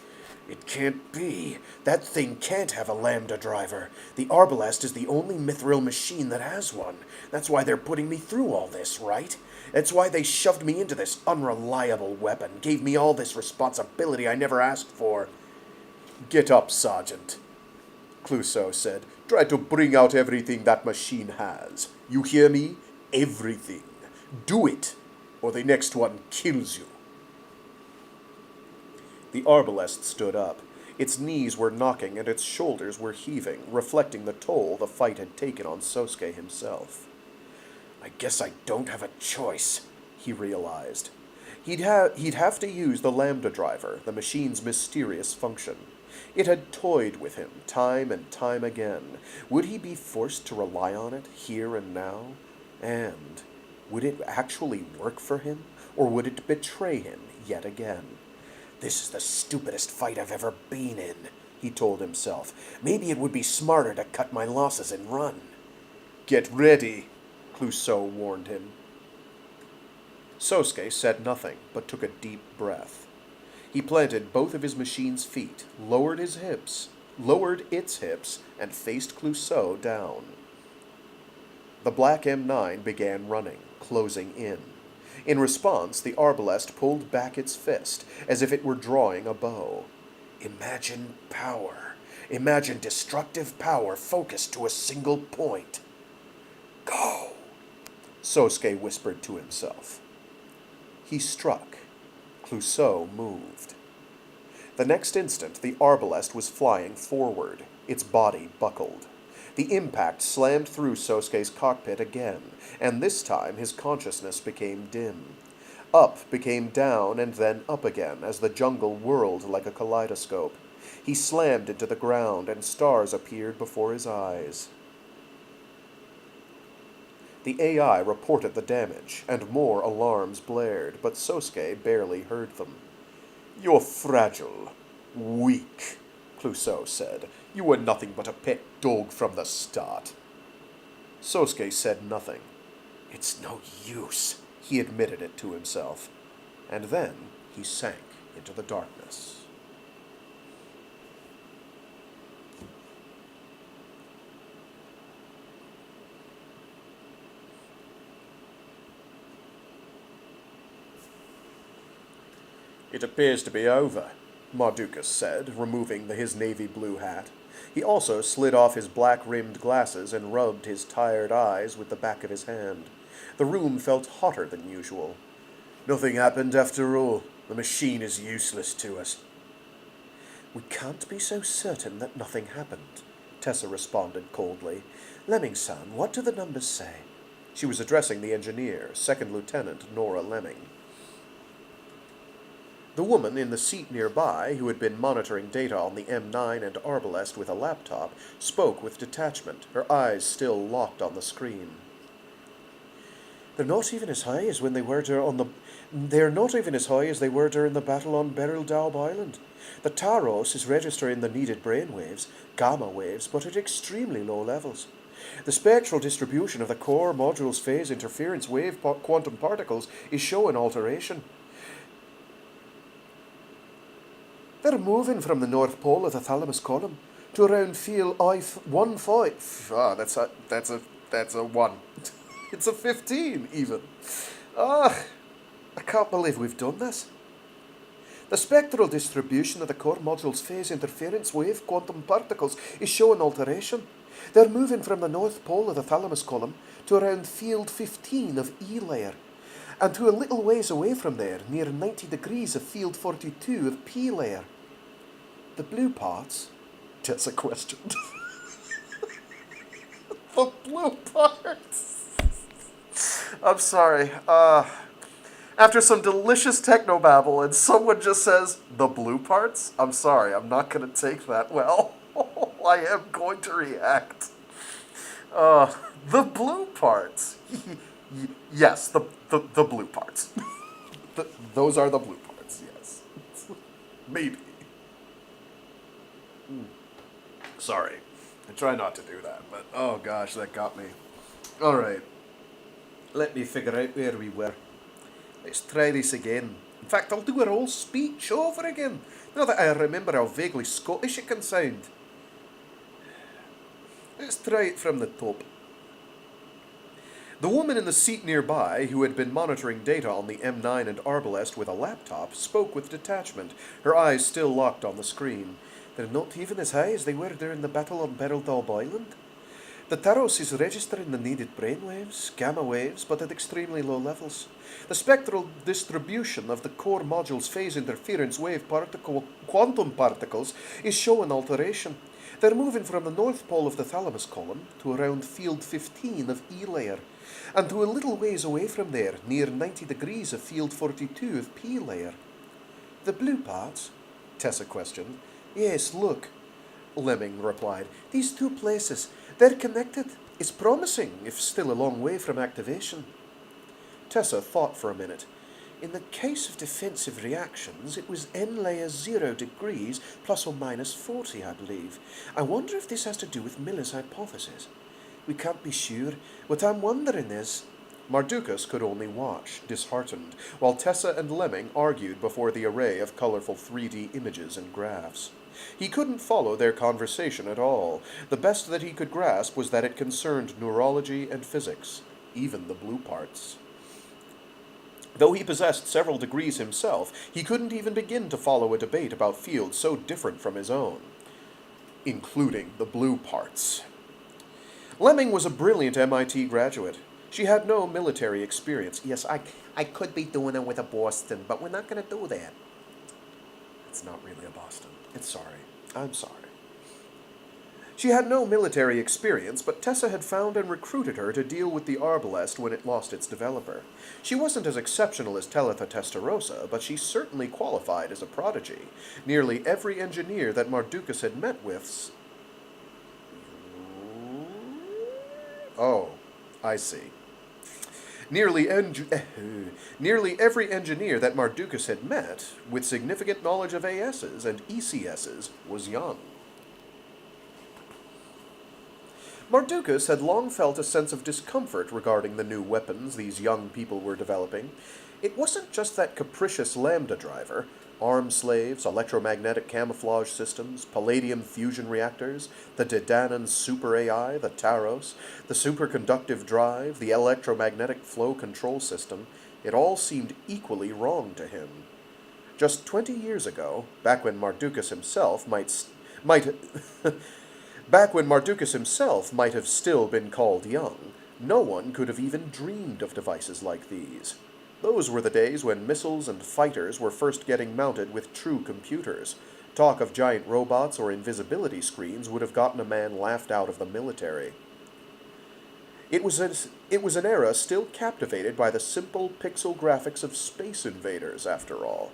It can't be. That thing can't have a lambda driver. The arbalest is the only mithril machine that has one. That's why they're putting me through all this, right? That's why they shoved me into this unreliable weapon, gave me all this responsibility I never asked for. Get up, Sergeant, Clouseau said. Try to bring out everything that machine has. You hear me? Everything. Do it, or the next one kills you. The arbalest stood up. Its knees were knocking and its shoulders were heaving, reflecting the toll the fight had taken on Sousuke himself. I guess I don't have a choice, he realized. He'd have to use the lambda driver, the machine's mysterious function. It had toyed with him time and time again. Would he be forced to rely on it here and now? And would it actually work for him, or would it betray him yet again? This is the stupidest fight I've ever been in, he told himself. Maybe it would be smarter to cut my losses and run. Get ready, Clouseau warned him. Sousuke said nothing, but took a deep breath. He planted both of his machine's feet, lowered its hips, and faced Clouseau down. The black M9 began running, closing in. In response, the arbalest pulled back its fist, as if it were drawing a bow. Imagine power. Imagine destructive power focused to a single point. Go, Sousuke whispered to himself. He struck. Clouseau moved. The next instant, the arbalest was flying forward. Its body buckled. The impact slammed through Sousuke's cockpit again, and this time his consciousness became dim. Up became down and then up again as the jungle whirled like a kaleidoscope. He slammed into the ground and stars appeared before his eyes. The AI reported the damage, and more alarms blared, but Sousuke barely heard them. "You're fragile, weak," Clouseau said. "You were nothing but a pet dog from the start." Sousuke said nothing. "It's no use," he admitted it to himself. And then he sank into the darkness. "It appears to be over," Mardukas said, removing his navy blue hat. He also slid off his black-rimmed glasses and rubbed his tired eyes with the back of his hand. The room felt hotter than usual. "Nothing happened after all. The machine is useless to us." "We can't be so certain that nothing happened," Tessa responded coldly. "Lemming-san, what do the numbers say?" She was addressing the engineer, Second Lieutenant Nora Lemming. The woman in the seat nearby, who had been monitoring data on the M9 and Arbalest with a laptop, spoke with detachment, her eyes still locked on the screen. They're not even as high as when they were during the battle on Beryl Daub Island. The Taros is registering the needed brainwaves, gamma waves, but at extremely low levels. The spectral distribution of the core module's phase interference wave quantum particles is showing alteration. They're moving from the north pole of the thalamus column to around field I-15. That's a 1. It's a 15, even. I can't believe we've done this. The spectral distribution of the core module's phase interference wave quantum particles is showing alteration. They're moving from the north pole of the thalamus column to around field 15 of E layer, and to a little ways away from there, near 90 degrees of field 42 of P layer. The blue parts? Tessa questioned. The blue parts? I'm sorry. After some delicious technobabble and someone just says, the blue parts? I'm sorry, I'm not going to take that well. I am going to react. The blue parts? Yes, the blue parts. Those are the blue parts, yes. Maybe. Sorry. I try not to do that, but oh gosh, that got me. Alright. Let me figure out where we were. Let's try this again. In fact, I'll do our whole speech over again, now that I remember how vaguely Scottish it can sound. Let's try it from the top. The woman in the seat nearby, who had been monitoring data on the M9 and Arbalest with a laptop, spoke with detachment, her eyes still locked on the screen. They're not even as high as they were during the battle on Beryl Daub Island. The Taros is registering the needed brainwaves, gamma waves, but at extremely low levels. The spectral distribution of the core module's phase interference wave quantum particles is showing alteration. They're moving from the north pole of the thalamus column to around field 15 of E layer, and to a little ways away from there, near 90 degrees of field 42 of P layer. The blue parts? Tessa questioned. Yes, look, Lemming replied. These two places, they're connected. It's promising, if still a long way from activation. Tessa thought for a minute. In the case of defensive reactions, it was N layer 0 degrees plus or minus 40, I believe. I wonder if this has to do with Miller's hypothesis. We can't be sure. What I'm wondering is... Mardukas could only watch, disheartened, while Tessa and Lemming argued before the array of colorful 3D images and graphs. He couldn't follow their conversation at all. The best that he could grasp was that it concerned neurology and physics, even the blue parts. Though he possessed several degrees himself, he couldn't even begin to follow a debate about fields so different from his own, including the blue parts. Lemming was a brilliant MIT graduate. She had no military experience. Yes, I could be doing it with a Boston, but we're not going to do that. It's not really a Boston. It's sorry. I'm sorry. She had no military experience, but Tessa had found and recruited her to deal with the Arbalest when it lost its developer. She wasn't as exceptional as Teletha Testarossa, but she certainly qualified as a prodigy. Nearly every engineer that Mardukas had met with... Oh, I see. Nearly every engineer that Mardukas had met, with significant knowledge of ASs and ECSs, was young. Mardukas had long felt a sense of discomfort regarding the new weapons these young people were developing. It wasn't just that capricious Lambda driver. Arm slaves, electromagnetic camouflage systems, palladium fusion reactors, the Dedanan super AI, the Taros, the superconductive drive, the electromagnetic flow control system, it all seemed equally wrong to him. Just 20 years ago, back when Mardukas himself might have still been called young, no one could have even dreamed of devices like these. Those were the days when missiles and fighters were first getting mounted with true computers. Talk of giant robots or invisibility screens would have gotten a man laughed out of the military. It was an era still captivated by the simple pixel graphics of Space Invaders, after all.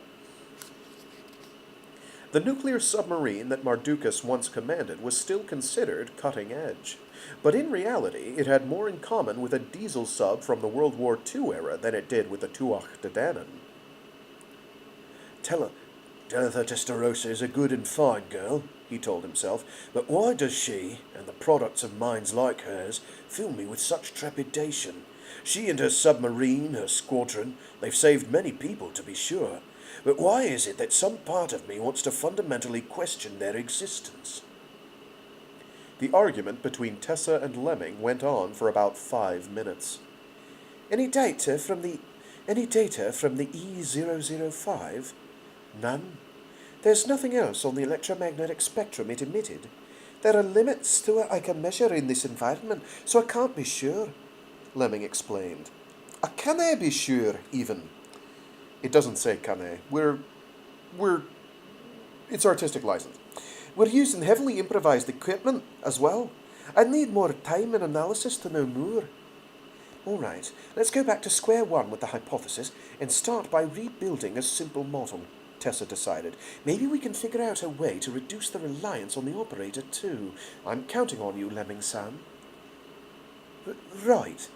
The nuclear submarine that Mardukas once commanded was still considered cutting edge. But in reality, it had more in common with a diesel sub from the World War II era than it did with the Tuach Dedanan. Teletha Testarossa is a good and fine girl, he told himself, but why does she, and the products of minds like hers, fill me with such trepidation? She and her submarine, her squadron, they've saved many people, to be sure. But why is it that some part of me wants to fundamentally question their existence? The argument between Tessa and Lemming went on for about 5 minutes. Any data from the E005? None. There's nothing else on the electromagnetic spectrum it emitted. There are limits to what I can measure in this environment, so I can't be sure, Lemming explained. I can't be sure, even. It doesn't say Kane. It's artistic license. We're using heavily improvised equipment as well. I need more time and analysis to know more. All right, let's go back to square one with the hypothesis and start by rebuilding a simple model, Tessa decided. Maybe we can figure out a way to reduce the reliance on the operator too. I'm counting on you, Lemming-san. Right.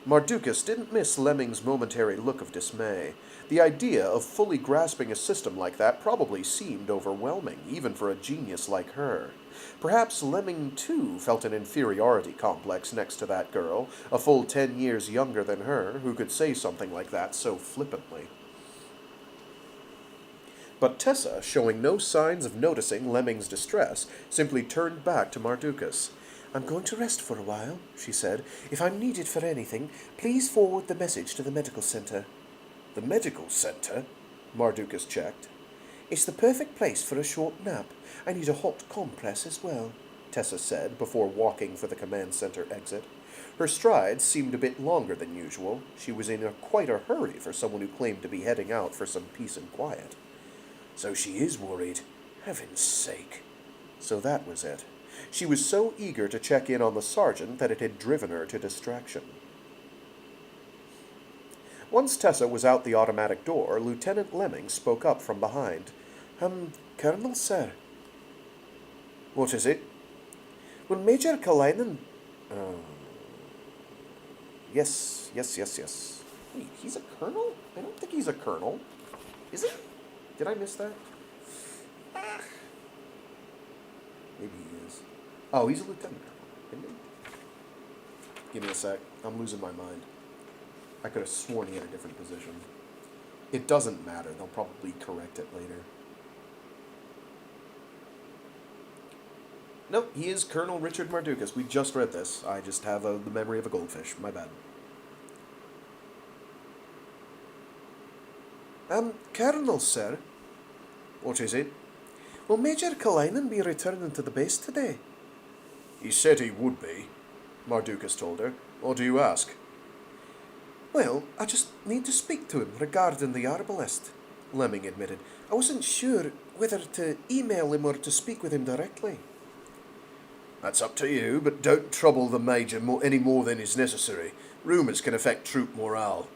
Mardukas didn't miss Lemming's momentary look of dismay. The idea of fully grasping a system like that probably seemed overwhelming, even for a genius like her. Perhaps Lemming, too, felt an inferiority complex next to that girl, a full 10 years younger than her, who could say something like that so flippantly. But Tessa, showing no signs of noticing Lemming's distress, simply turned back to Mardukas. I'm going to rest for a while, she said. If I'm needed for anything, please forward the message to the medical center. The medical center? Mardukas checked. It's the perfect place for a short nap. I need a hot compress as well, Tessa said before walking for the command center exit. Her strides seemed a bit longer than usual. She was in quite a hurry for someone who claimed to be heading out for some peace and quiet. So she is worried. Heaven's sake. So that was it. She was so eager to check in on the sergeant that it had driven her to distraction. Once Tessa was out the automatic door, Lieutenant Lemming spoke up from behind. Colonel, sir. What is it? Well, Major Kalainen... Yes. Wait, he's a colonel? I don't think he's a colonel. Is he? Did I miss that? Maybe he is. Oh, he's a lieutenant colonel, isn't he? Give me a sec. I'm losing my mind. I could have sworn he had a different position. It doesn't matter. They'll probably correct it later. Nope, he is Colonel Richard Mardukas. We just read this. I just have the memory of a goldfish. My bad. Colonel, sir. What is it? Will Major Kalainen be returning to the base today? He said he would be, Mardukas told her. What do you ask? Well, I just need to speak to him regarding the arbalest, Lemming admitted. I wasn't sure whether to email him or to speak with him directly. That's up to you, but don't trouble the Major any more than is necessary. Rumours can affect troop morale.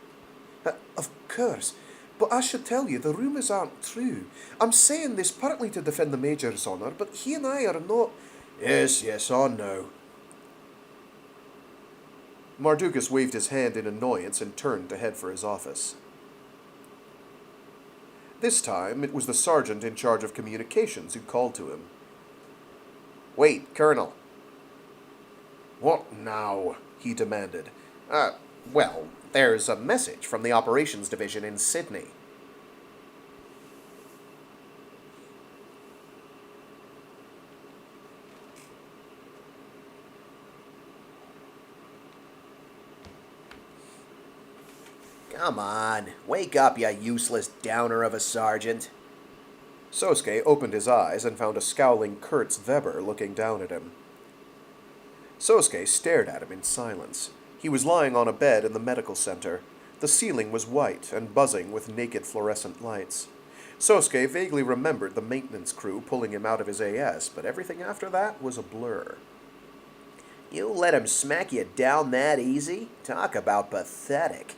Of course, but I should tell you, the rumours aren't true. I'm saying this partly to defend the Major's honour, but he and I are not... Yes, I know. Mardukas waved his hand in annoyance and turned to head for his office. This time, it was the sergeant in charge of communications who called to him. Wait, Colonel. What now? He demanded. Well, there's a message from the operations division in Sydney. Come on, wake up, you useless downer of a sergeant. Sousuke opened his eyes and found a scowling Kurz Weber looking down at him. Sousuke stared at him in silence. He was lying on a bed in the medical center. The ceiling was white and buzzing with naked fluorescent lights. Sousuke vaguely remembered the maintenance crew pulling him out of his AS, but everything after that was a blur. You let him smack you down that easy? Talk about pathetic,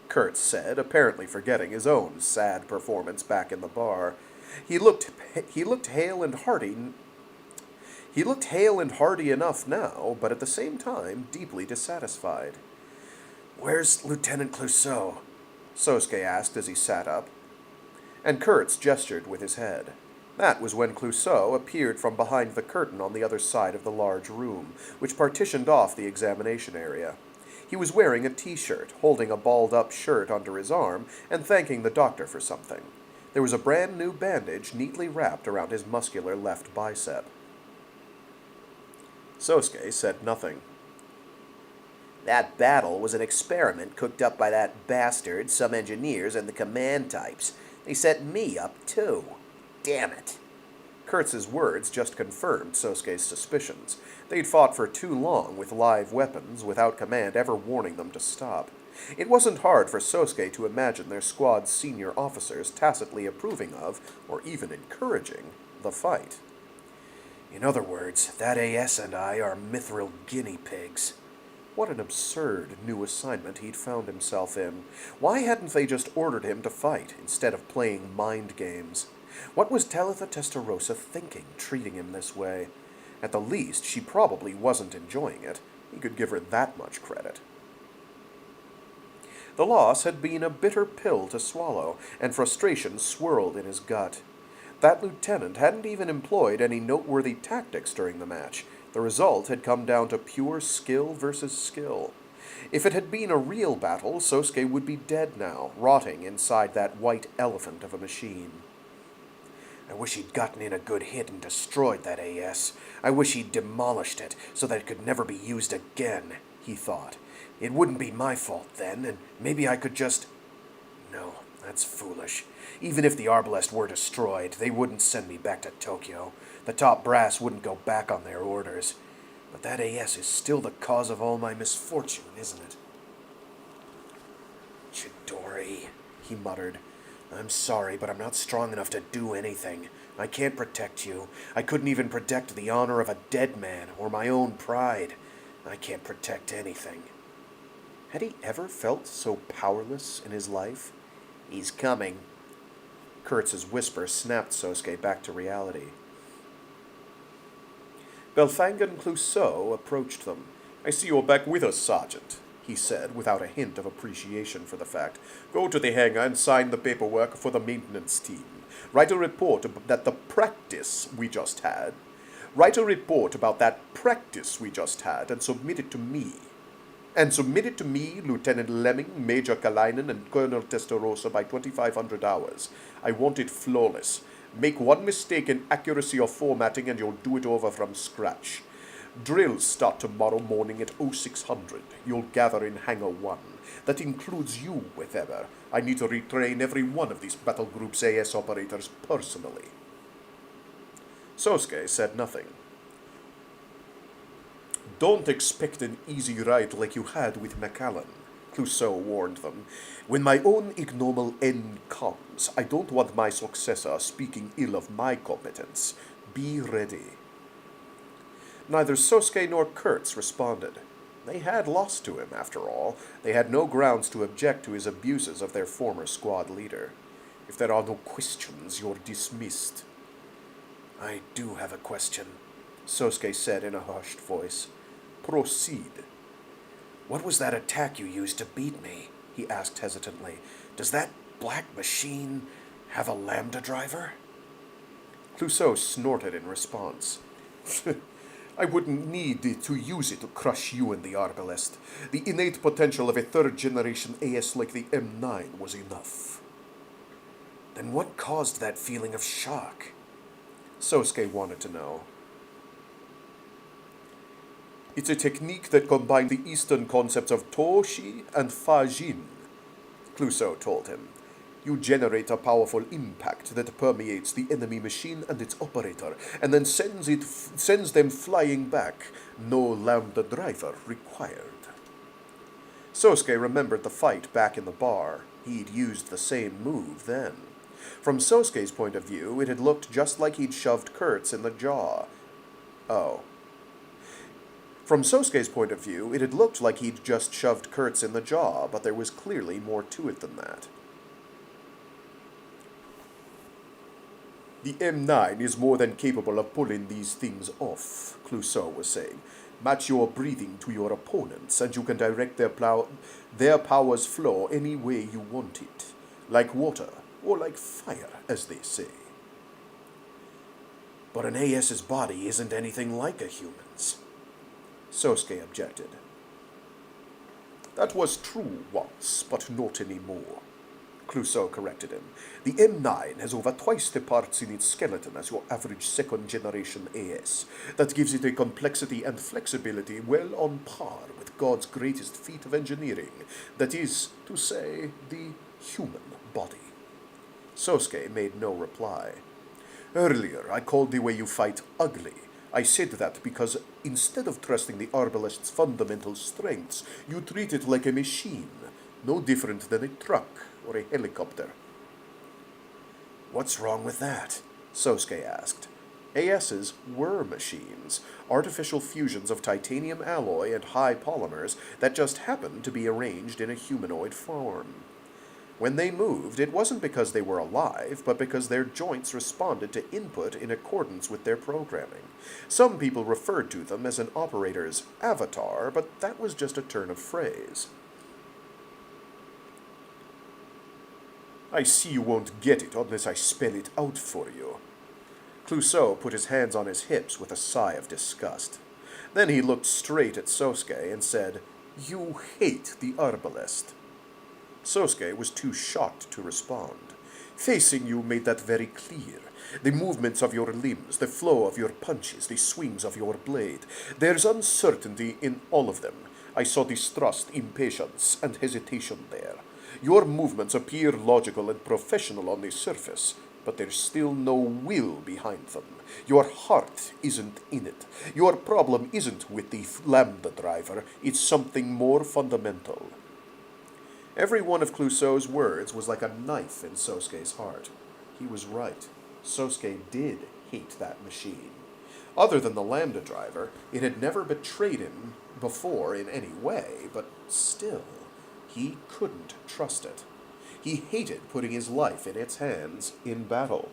Kurz said, apparently forgetting his own sad performance back in the bar. He looked hale and hearty. He looked hale and hearty enough now, but at the same time deeply dissatisfied. Where's Lieutenant Clouseau? Sousuke asked as he sat up. And Kurz gestured with his head. That was when Clouseau appeared from behind the curtain on the other side of the large room, which partitioned off the examination area. He was wearing a t-shirt, holding a balled-up shirt under his arm, and thanking the doctor for something. There was a brand-new bandage neatly wrapped around his muscular left bicep. Sousuke said nothing. That battle was an experiment cooked up by that bastard, some engineers, and the command types. They set me up, too. Damn it. Kurtz's words just confirmed Sousuke's suspicions. They'd fought for too long with live weapons without command ever warning them to stop. It wasn't hard for Sousuke to imagine their squad's senior officers tacitly approving of, or even encouraging, the fight. In other words, that AS and I are mithril guinea pigs. What an absurd new assignment he'd found himself in. Why hadn't they just ordered him to fight instead of playing mind games? What was Teletha Testarossa thinking, treating him this way? At the least, she probably wasn't enjoying it. He could give her that much credit. The loss had been a bitter pill to swallow, and frustration swirled in his gut. That lieutenant hadn't even employed any noteworthy tactics during the match. The result had come down to pure skill versus skill. If it had been a real battle, Sousuke would be dead now, rotting inside that white elephant of a machine. I wish he'd gotten in a good hit and destroyed that AS. I wish he'd demolished it so that it could never be used again, he thought. It wouldn't be my fault then, and maybe I could just... No, that's foolish. Even if the arbalest were destroyed, they wouldn't send me back to Tokyo. The top brass wouldn't go back on their orders. But that AS is still the cause of all my misfortune, isn't it? Chidori, he muttered. I'm sorry, but I'm not strong enough to do anything. I can't protect you. I couldn't even protect the honor of a dead man or my own pride. I can't protect anything. Had he ever felt so powerless in his life? He's coming. Kurtz's whisper snapped Sousuke back to reality. Belfangan Clouseau approached them. I see you're back with us, Sergeant, he said, without a hint of appreciation for the fact. Go to the hangar and sign the paperwork for the maintenance team. Write a report about that practice we just had. Write a report about that practice we just had and submit it to me. And submit it to me, Lieutenant Lemming, Major Kalainen, and Colonel Testarossa by 2500 hours. I want it flawless. Make one mistake in accuracy or formatting and you'll do it over from scratch. Drills start tomorrow morning at 0600. You'll gather in Hangar 1. That includes you, if ever. I need to retrain every one of these battle group's AS operators personally. Sousuke said nothing. Don't expect an easy ride like you had with Macallan, Clouseau warned them. When my own ignoble end comes, I don't want my successor speaking ill of my competence. Be ready. Neither Sousuke nor Kurz responded. They had lost to him, after all. They had no grounds to object to his abuses of their former squad leader. If there are no questions, you're dismissed. I do have a question, Sousuke said in a hushed voice. Proceed. What was that attack you used to beat me? He asked hesitantly. Does that black machine have a lambda driver? Clouseau snorted in response. I wouldn't need to use it to crush you and the Arbalest. The innate potential of a third-generation AS like the M9 was enough. Then what caused that feeling of shock? Sousuke wanted to know. It's a technique that combines the Eastern concepts of Toshi and Fajin, Clouseau told him. You generate a powerful impact that permeates the enemy machine and its operator, and then sends them flying back. No lambda driver required. Sousuke remembered the fight back in the bar. He'd used the same move then. From Sousuke's point of view, it had looked just like he'd shoved Kurz in the jaw. Oh. From Sousuke's point of view, it had looked like he'd just shoved Kurz in the jaw, but there was clearly more to it than that. The M9 is more than capable of pulling these things off, Clouseau was saying. Match your breathing to your opponents, and you can direct their power's flow any way you want it. Like water, or like fire, as they say. But an AS's body isn't anything like a human's, Sousuke objected. That was true once, but not anymore, Clouseau corrected him. The M9 has over twice the parts in its skeleton as your average second-generation AS. That gives it a complexity and flexibility well on par with God's greatest feat of engineering, that is to say, the human body. Sousuke made no reply. Earlier, I called the way you fight ugly. I said that because instead of trusting the Arbalest's fundamental strengths, you treat it like a machine, no different than a truck or a helicopter. What's wrong with that? Sousuke asked. ASs were machines, artificial fusions of titanium alloy and high polymers that just happened to be arranged in a humanoid form. When they moved, it wasn't because they were alive, but because their joints responded to input in accordance with their programming. Some people referred to them as an operator's avatar, but that was just a turn of phrase. I see you won't get it unless I spell it out for you. Clouseau put his hands on his hips with a sigh of disgust. Then he looked straight at Sousuke and said, You hate the Arbalest. Sousuke was too shocked to respond. Facing you made that very clear. The movements of your limbs, the flow of your punches, the swings of your blade. There's uncertainty in all of them. I saw distrust, impatience, and hesitation there. Your movements appear logical and professional on the surface, but there's still no will behind them. Your heart isn't in it. Your problem isn't with the lambda driver. It's something more fundamental. Every one of Clouseau's words was like a knife in Sousuke's heart. He was right. Sousuke did hate that machine. Other than the lambda driver, it had never betrayed him before in any way, but still, he couldn't trust it. He hated putting his life in its hands in battle.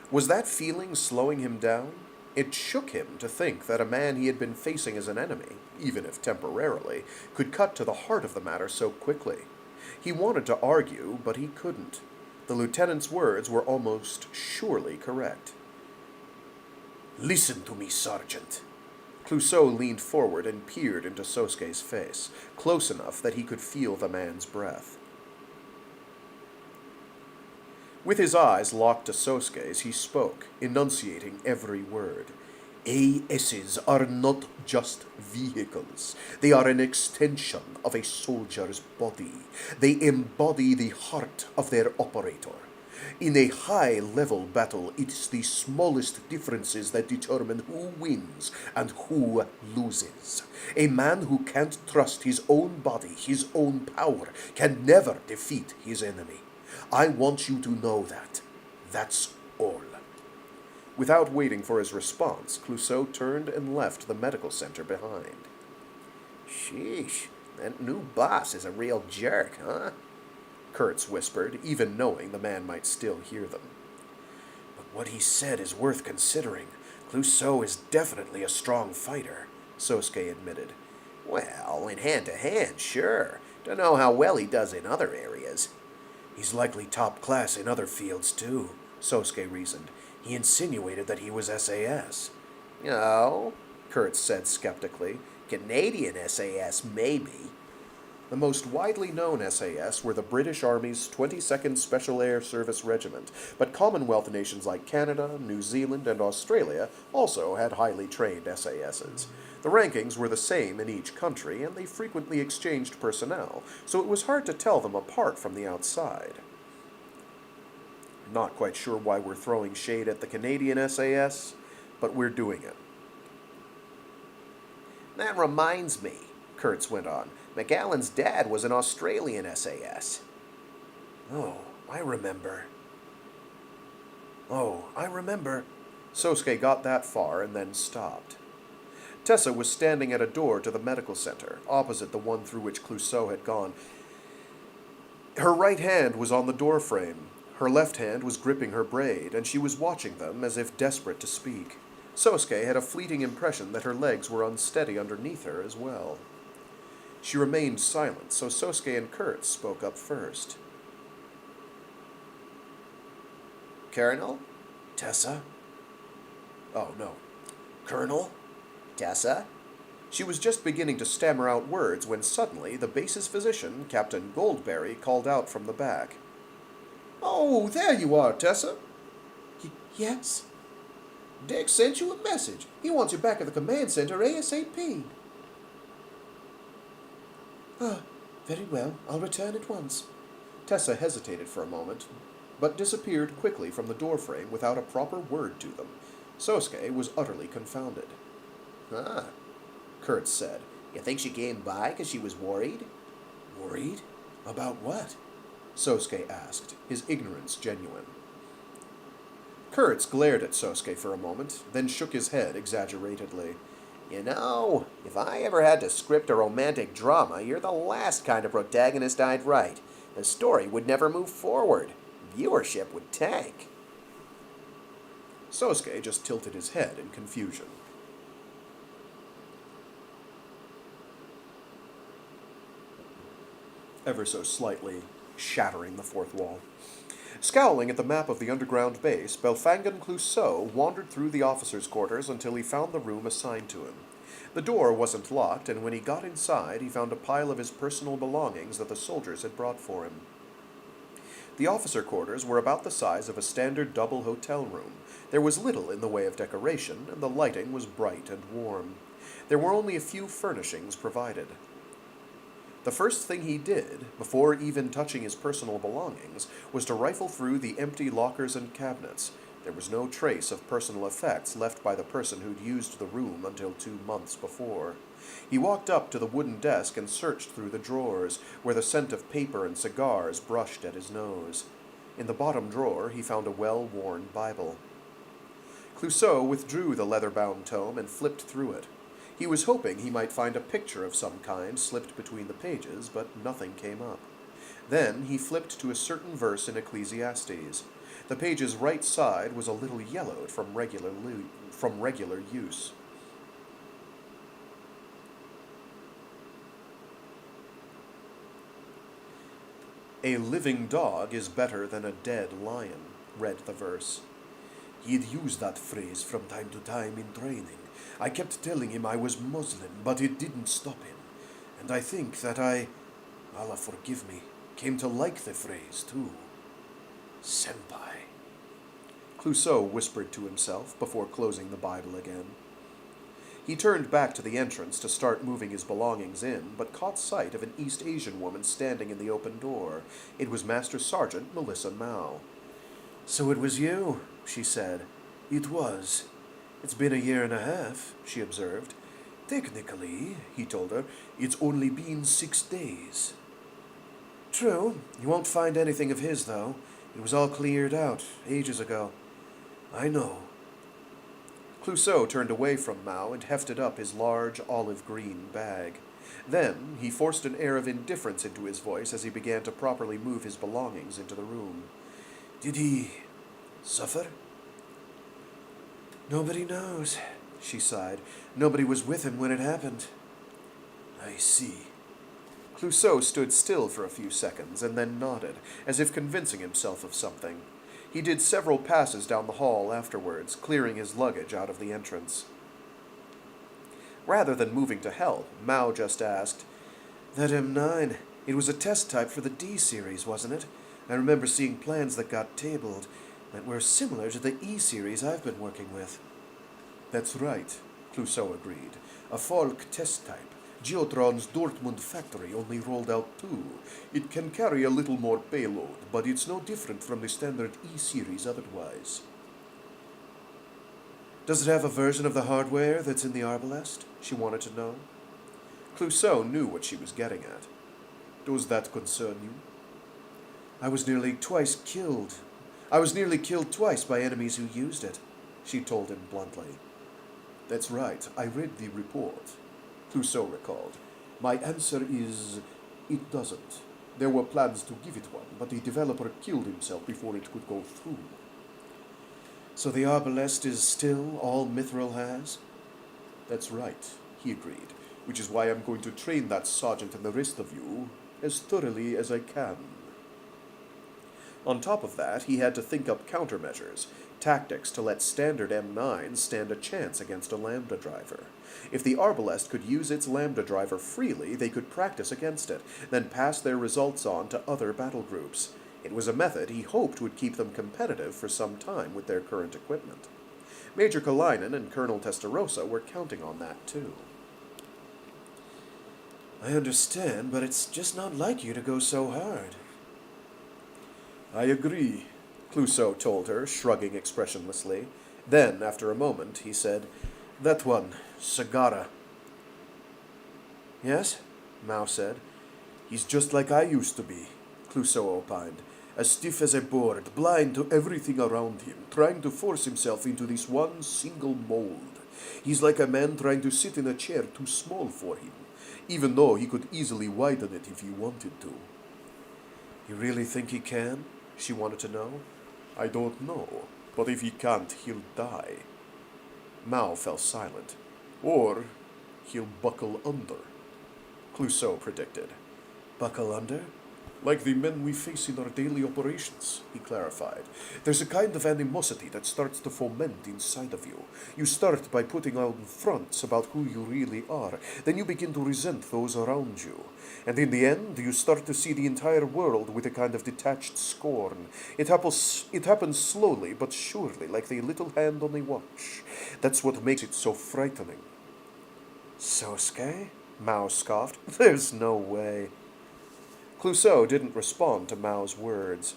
Was that feeling slowing him down? It shook him to think that a man he had been facing as an enemy, even if temporarily, could cut to the heart of the matter so quickly. He wanted to argue, but he couldn't. The lieutenant's words were almost surely correct. Listen to me, Sergeant. Clouseau leaned forward and peered into Sosuke's face, close enough that he could feel the man's breath. With his eyes locked to Sosuke's, he spoke, enunciating every word. ASs are not just vehicles. They are an extension of a soldier's body. They embody the heart of their operator. In a high-level battle, it's the smallest differences that determine who wins and who loses. A man who can't trust his own body, his own power, can never defeat his enemy. I want you to know that. That's all. Without waiting for his response, Clouseau turned and left the medical center behind. Sheesh, that new boss is a real jerk, huh? Kurz whispered, even knowing the man might still hear them. But what he said is worth considering. Clouseau is definitely a strong fighter, Sosuke admitted. Well, in hand-to-hand, sure. Don't know how well he does in other areas. He's likely top class in other fields, too, Sosuke reasoned. He insinuated that he was SAS. No, Kurz said skeptically. Canadian SAS, maybe. The most widely known SAS were the British Army's 22nd Special Air Service Regiment, but Commonwealth nations like Canada, New Zealand, and Australia also had highly trained SASs. The rankings were the same in each country, and they frequently exchanged personnel, so it was hard to tell them apart from the outside. Not quite sure why we're throwing shade at the Canadian SAS, but we're doing it. That reminds me, Kurz went on. McAllen's dad was an Australian SAS. Oh, I remember. Sosuke got that far and then stopped. Tessa was standing at a door to the medical center, opposite the one through which Clouseau had gone. Her right hand was on the doorframe. Her left hand was gripping her braid, and she was watching them as if desperate to speak. Sosuke had a fleeting impression that her legs were unsteady underneath her as well. She remained silent, so Sosuke and Kurz spoke up first. Colonel? Tessa? Oh, no. Colonel? Tessa? She was just beginning to stammer out words when suddenly the base's physician, Captain Goldberry, called out from the back. Oh, there you are, Tessa. Yes? Dick sent you a message. He wants you back at the command center ASAP. Very well. I'll return at once. Tessa hesitated for a moment, but disappeared quickly from the doorframe without a proper word to them. Sosuke was utterly confounded. Kurz said. You think she came by because she was worried? Worried? About what? Sosuke asked, his ignorance genuine. Kurz glared at Sosuke for a moment, then shook his head exaggeratedly. You know, if I ever had to script a romantic drama, you're the last kind of protagonist I'd write. The story would never move forward. Viewership would tank. Sosuke just tilted his head in confusion. Ever so slightly shattering the fourth wall. Scowling at the map of the underground base, Belfangan Clouseau wandered through the officers' quarters until he found the room assigned to him. The door wasn't locked, and when he got inside, he found a pile of his personal belongings that the soldiers had brought for him. The officer quarters were about the size of a standard double hotel room. There was little in the way of decoration, and the lighting was bright and warm. There were only a few furnishings provided. The first thing he did, before even touching his personal belongings, was to rifle through the empty lockers and cabinets. There was no trace of personal effects left by the person who'd used the room until 2 months before. He walked up to the wooden desk and searched through the drawers, where the scent of paper and cigars brushed at his nose. In the bottom drawer, he found a well-worn Bible. Clouseau withdrew the leather-bound tome and flipped through it. He was hoping he might find a picture of some kind slipped between the pages, but nothing came up. Then he flipped to a certain verse in Ecclesiastes. The page's right side was a little yellowed from regular use. A living dog is better than a dead lion, read the verse. He'd use that phrase from time to time in training, I kept telling him I was Muslim, but it didn't stop him. And I think that Allah forgive me, came to like the phrase, too. Senpai. Clouseau whispered to himself before closing the Bible again. He turned back to the entrance to start moving his belongings in, but caught sight of an East Asian woman standing in the open door. It was Master Sergeant Melissa Mao. "So it was you," she said. "It was. It's been a year and a half," she observed. "Technically," he told her, "it's only been 6 days." "True. You won't find anything of his, though. It was all cleared out ages ago." "I know." Clouseau turned away from Mao and hefted up his large olive-green bag. Then he forced an air of indifference into his voice as he began to properly move his belongings into the room. "Did he suffer?" "Nobody knows," she sighed. "Nobody was with him when it happened." "I see." Clouseau stood still for a few seconds and then nodded, as if convincing himself of something. He did several passes down the hall afterwards, clearing his luggage out of the entrance. Rather than moving to help, Mao just asked, "That M9, it was a test type for the D series, wasn't it? I remember seeing plans that got tabled that were similar to the E series I've been working with." "That's right," Clouseau agreed. "A Falk test type. Geotron's Dortmund factory only rolled out 2. It can carry a little more payload, but it's no different from the standard E-series otherwise." "Does it have a version of the hardware that's in the Arbalest?" she wanted to know. Clouseau knew what she was getting at. "Does that concern you?" I was nearly killed twice by enemies who used it," she told him bluntly. "That's right, I read the report," Clouseau recalled. "My answer is, it doesn't. There were plans to give it one, but the developer killed himself before it could go through." "So the Arbalest is still all Mithril has?" "That's right," he agreed, "which is why I'm going to train that sergeant and the rest of you as thoroughly as I can." On top of that, he had to think up countermeasures, tactics to let standard M9s stand a chance against a Lambda driver. If the Arbalest could use its Lambda driver freely, they could practice against it, then pass their results on to other battle groups. It was a method he hoped would keep them competitive for some time with their current equipment. Major Kalinin and Colonel Testarossa were counting on that, too. "I understand, but it's just not like you to go so hard." "I agree," Clouseau told her, shrugging expressionlessly. Then, after a moment, he said, "That one, Sagara." "Yes?" Mao said. "He's just like I used to be," Clouseau opined. "As stiff as a board, blind to everything around him, trying to force himself into this one single mold. He's like a man trying to sit in a chair too small for him, even though he could easily widen it if he wanted to." "You really think he can?" she wanted to know. "I don't know, but if he can't, he'll die." Mao fell silent. "Or he'll buckle under," Clouseau predicted. "Buckle under?" "Like the men we face in our daily operations," he clarified. "There's a kind of animosity that starts to foment inside of you. You start by putting on fronts about who you really are. Then you begin to resent those around you. And in the end, you start to see the entire world with a kind of detached scorn. It happens slowly but surely, like the little hand on a watch. That's what makes it so frightening." "Sousuke?" Mao scoffed. "There's no way." Clouseau didn't respond to Mao's words.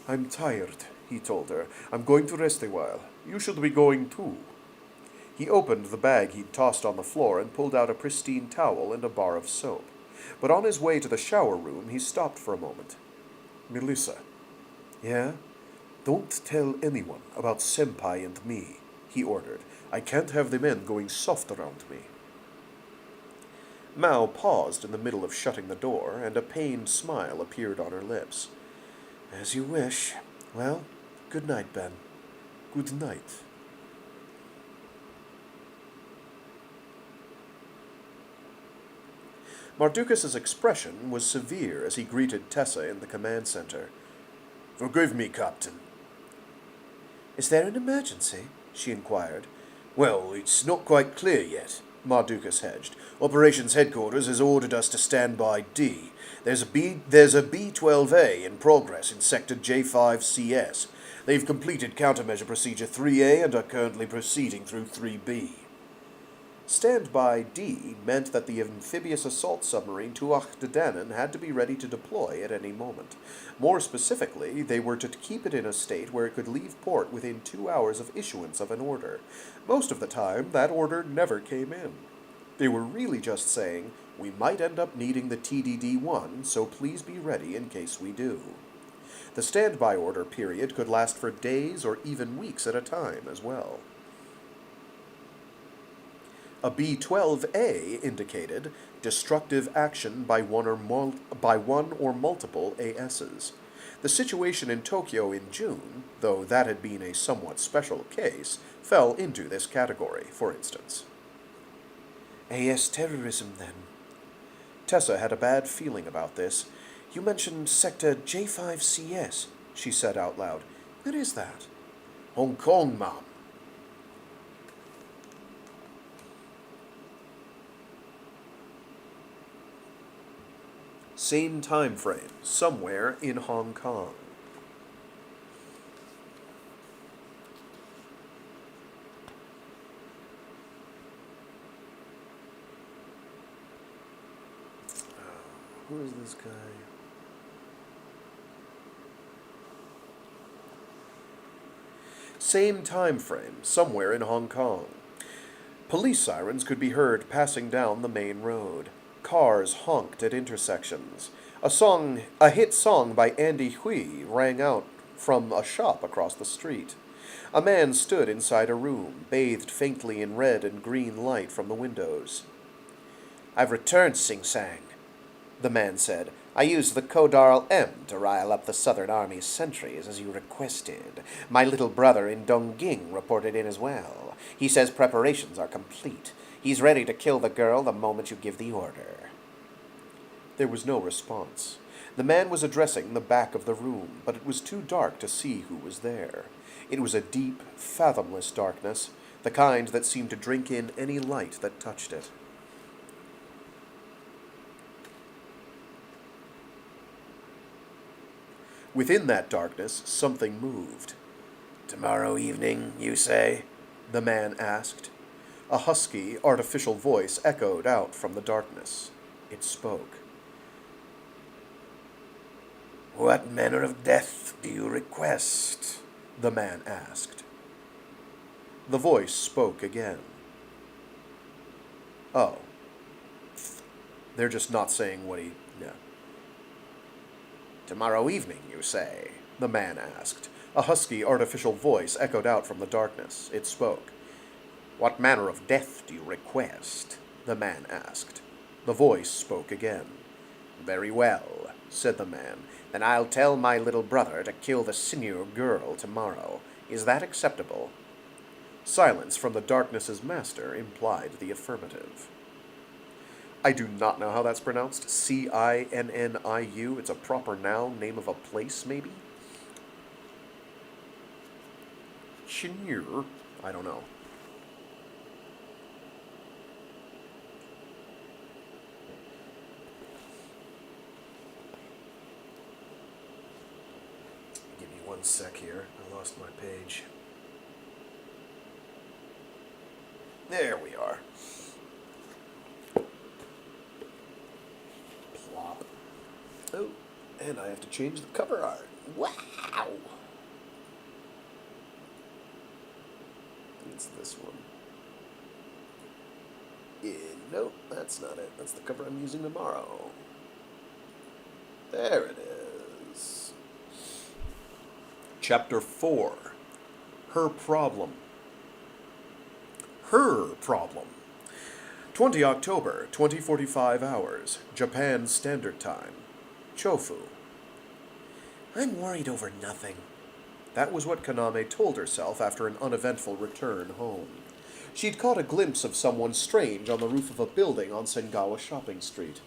"I'm tired," he told her. "I'm going to rest a while. You should be going too." He opened the bag he'd tossed on the floor and pulled out a pristine towel and a bar of soap. But on his way to the shower room, he stopped for a moment. "Melissa." "Yeah?" "Don't tell anyone about Senpai and me," he ordered. "I can't have the men going soft around me." Mao paused in the middle of shutting the door, and a pained smile appeared on her lips. "As you wish. Well, good night, Ben." "Good night." Mardukas' expression was severe as he greeted Tessa in the command center. "Forgive me, Captain." "Is there an emergency?" she inquired. Well, it's not quite clear yet, Mardukas hedged. Operations Headquarters has ordered us to stand by D. There's a B-12A in progress in Sector J5CS. They've completed Countermeasure Procedure 3A and are currently proceeding through 3B. Standby D meant that the amphibious assault submarine Tuach Dedanen had to be ready to deploy at any moment. More specifically, they were to keep it in a state where it could leave port within 2 hours of issuance of an order. Most of the time, that order never came in. They were really just saying, we might end up needing the TDD-1, so please be ready in case we do. The standby order period could last for days or even weeks at a time as well. A B-12A indicated destructive action by one or multiple ASs. The situation in Tokyo in June, though that had been a somewhat special case, fell into this category, for instance. AS terrorism, then. Tessa had a bad feeling about this. You mentioned Sector J5CS, she said out loud. Where is that? Hong Kong, ma'am. Same time frame, somewhere in Hong Kong. Who is this guy? Same time frame, somewhere in Hong Kong. Police sirens could be heard passing down the main road. Cars honked at intersections. A hit song by Andy Hui rang out from a shop across the street. A man stood inside a room, bathed faintly in red and green light from the windows. I've returned, Sing Sang, the man said. I used the Kodarl M to rile up the Southern Army's sentries as you requested. My little brother in Dongjing reported in as well. He says preparations are complete. He's ready to kill the girl the moment you give the order. There was no response. The man was addressing the back of the room, but it was too dark to see who was there. It was a deep, fathomless darkness, the kind that seemed to drink in any light that touched it. Within that darkness, something moved. Tomorrow evening, you say? The man asked. A husky, artificial voice echoed out from the darkness. It spoke. What manner of death do you request? The man asked. The voice spoke again. Oh. They're just not saying what he... Yeah. Tomorrow evening, you say? The man asked. A husky, artificial voice echoed out from the darkness. It spoke. What manner of death do you request? The man asked. The voice spoke again. Very well, said the man. Then I'll tell my little brother to kill the sinew girl tomorrow. Is that acceptable? Silence from the darkness's master implied the affirmative. I do not know how that's pronounced. Cinniu. It's a proper noun, name of a place, maybe? Sinew? I don't know. Give me 1 sec here. I lost my page. There we are. Plop. Oh, and I have to change the cover art. Wow! It's this one. Nope, that's not it. That's the cover I'm using tomorrow. There it is. Chapter 4. Her Problem. Her Problem. 20 October, 2045 hours, Japan Standard Time. Chofu. I'm worried over nothing. That was what Kaname told herself after an uneventful return home. She'd caught a glimpse of someone strange on the roof of a building on Sengawa Shopping Street.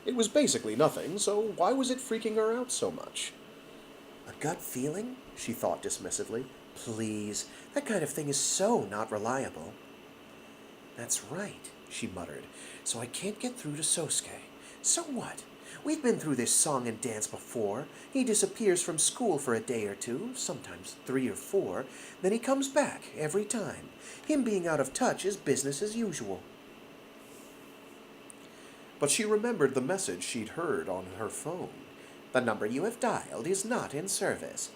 It was basically nothing, so why was it freaking her out so much? A gut feeling? She thought dismissively. Please, That kind of thing is so not reliable. That's right, she muttered. So I can't get through to Sousuke. So what? We've been through this song and dance before. He disappears from school for a day or two, sometimes 3 or 4, then he comes back every time. Him being out of touch is business as usual. But she remembered the message she'd heard on her phone. The number you have dialed is not in service.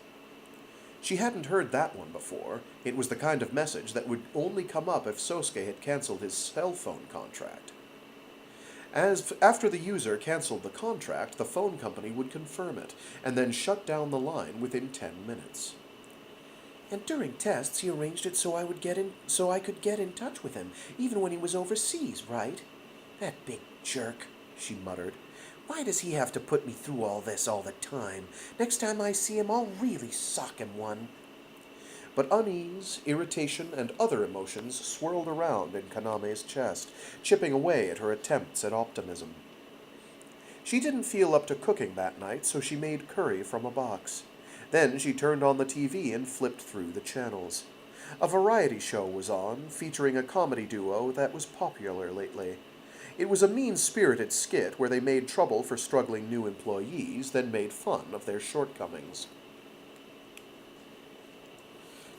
She hadn't heard that one before. It was the kind of message that would only come up if Sousuke had canceled his cell phone contract. After the user canceled the contract, the phone company would confirm it, and then shut down the line within 10 minutes. And during tests, he arranged it so I could get in touch with him, even when he was overseas, right? That big jerk, she muttered. Why does he have to put me through all this all the time? Next time I see him, I'll really sock him one. But unease, irritation, and other emotions swirled around in Kaname's chest, chipping away at her attempts at optimism. She didn't feel up to cooking that night, so she made curry from a box. Then she turned on the TV and flipped through the channels. A variety show was on, featuring a comedy duo that was popular lately. It was a mean-spirited skit where they made trouble for struggling new employees, then made fun of their shortcomings.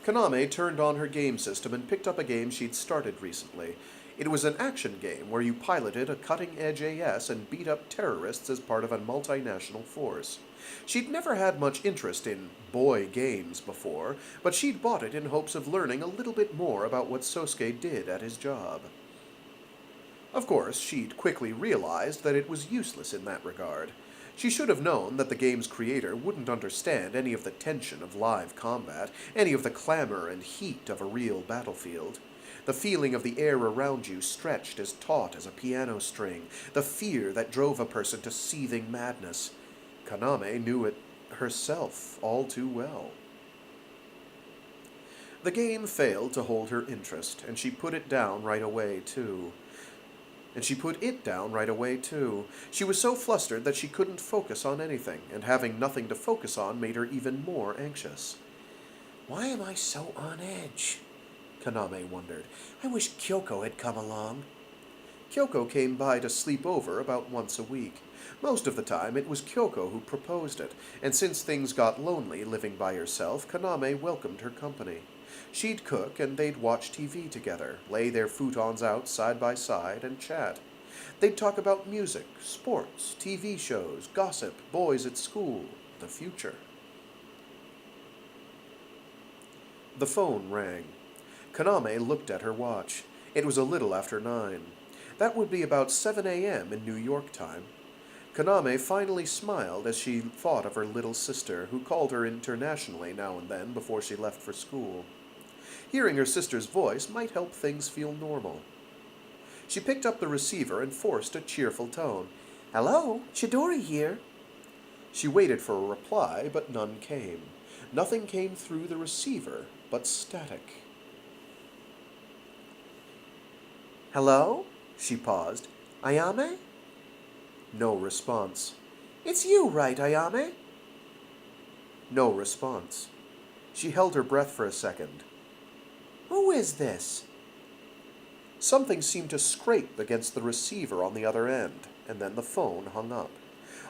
Kaname turned on her game system and picked up a game she'd started recently. It was an action game where you piloted a cutting-edge AS and beat up terrorists as part of a multinational force. She'd never had much interest in boy games before, but she'd bought it in hopes of learning a little bit more about what Sousuke did at his job. Of course, she'd quickly realized that it was useless in that regard. She should have known that the game's creator wouldn't understand any of the tension of live combat, any of the clamor and heat of a real battlefield. The feeling of the air around you stretched as taut as a piano string, the fear that drove a person to seething madness. Kaname knew it herself all too well. The game failed to hold her interest, and she put it down right away, too. She was so flustered that she couldn't focus on anything, and having nothing to focus on made her even more anxious. Why am I so on edge? Kaname wondered. I wish Kyoko had come along. Kyoko came by to sleep over about once a week. Most of the time it was Kyoko who proposed it, and since things got lonely living by herself, Kaname welcomed her company. She'd cook and they'd watch TV together, lay their futons out side by side, and chat. They'd talk about music, sports, TV shows, gossip, boys at school, the future. The phone rang. Kaname looked at her watch. It was a little after 9. That would be about 7 a.m. in New York time. Kaname finally smiled as she thought of her little sister, who called her internationally now and then before she left for school. Hearing her sister's voice might help things feel normal. She picked up the receiver and forced a cheerful tone. Hello, Chidori here. She waited for a reply, but none came. Nothing came through the receiver but static. Hello? She paused. Ayame? No response. It's you, right, Ayame? No response. She held her breath for a second. Who is this? Something seemed to scrape against the receiver on the other end, and then the phone hung up.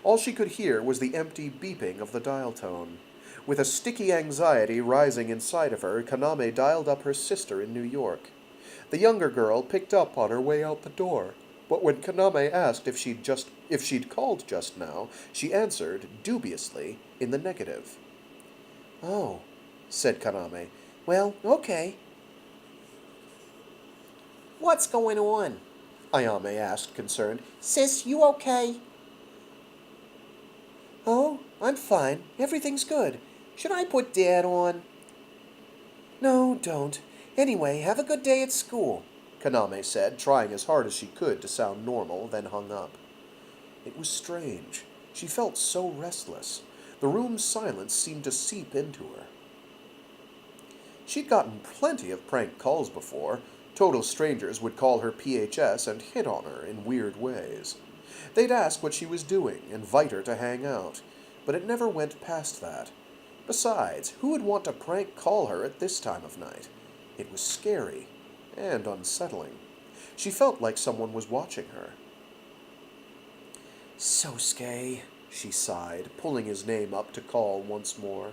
All she could hear was the empty beeping of the dial tone. With a sticky anxiety rising inside of her, Kaname dialed up her sister in New York. The younger girl picked up on her way out the door, but when Kaname asked if she'd called just now, she answered, dubiously, in the negative. Oh, said Kaname. Well, okay. What's going on? Ayame asked, concerned. Sis, you okay? Oh, I'm fine. Everything's good. Should I put Dad on? No, don't. Anyway, have a good day at school, Kaname said, trying as hard as she could to sound normal, then hung up. It was strange. She felt so restless. The room's silence seemed to seep into her. She'd gotten plenty of prank calls before. Total strangers would call her PHS and hit on her in weird ways. They'd ask what she was doing, invite her to hang out, but it never went past that. Besides, who would want to prank call her at this time of night? It was scary and unsettling. She felt like someone was watching her. "Sousuke," she sighed, pulling his name up to call once more.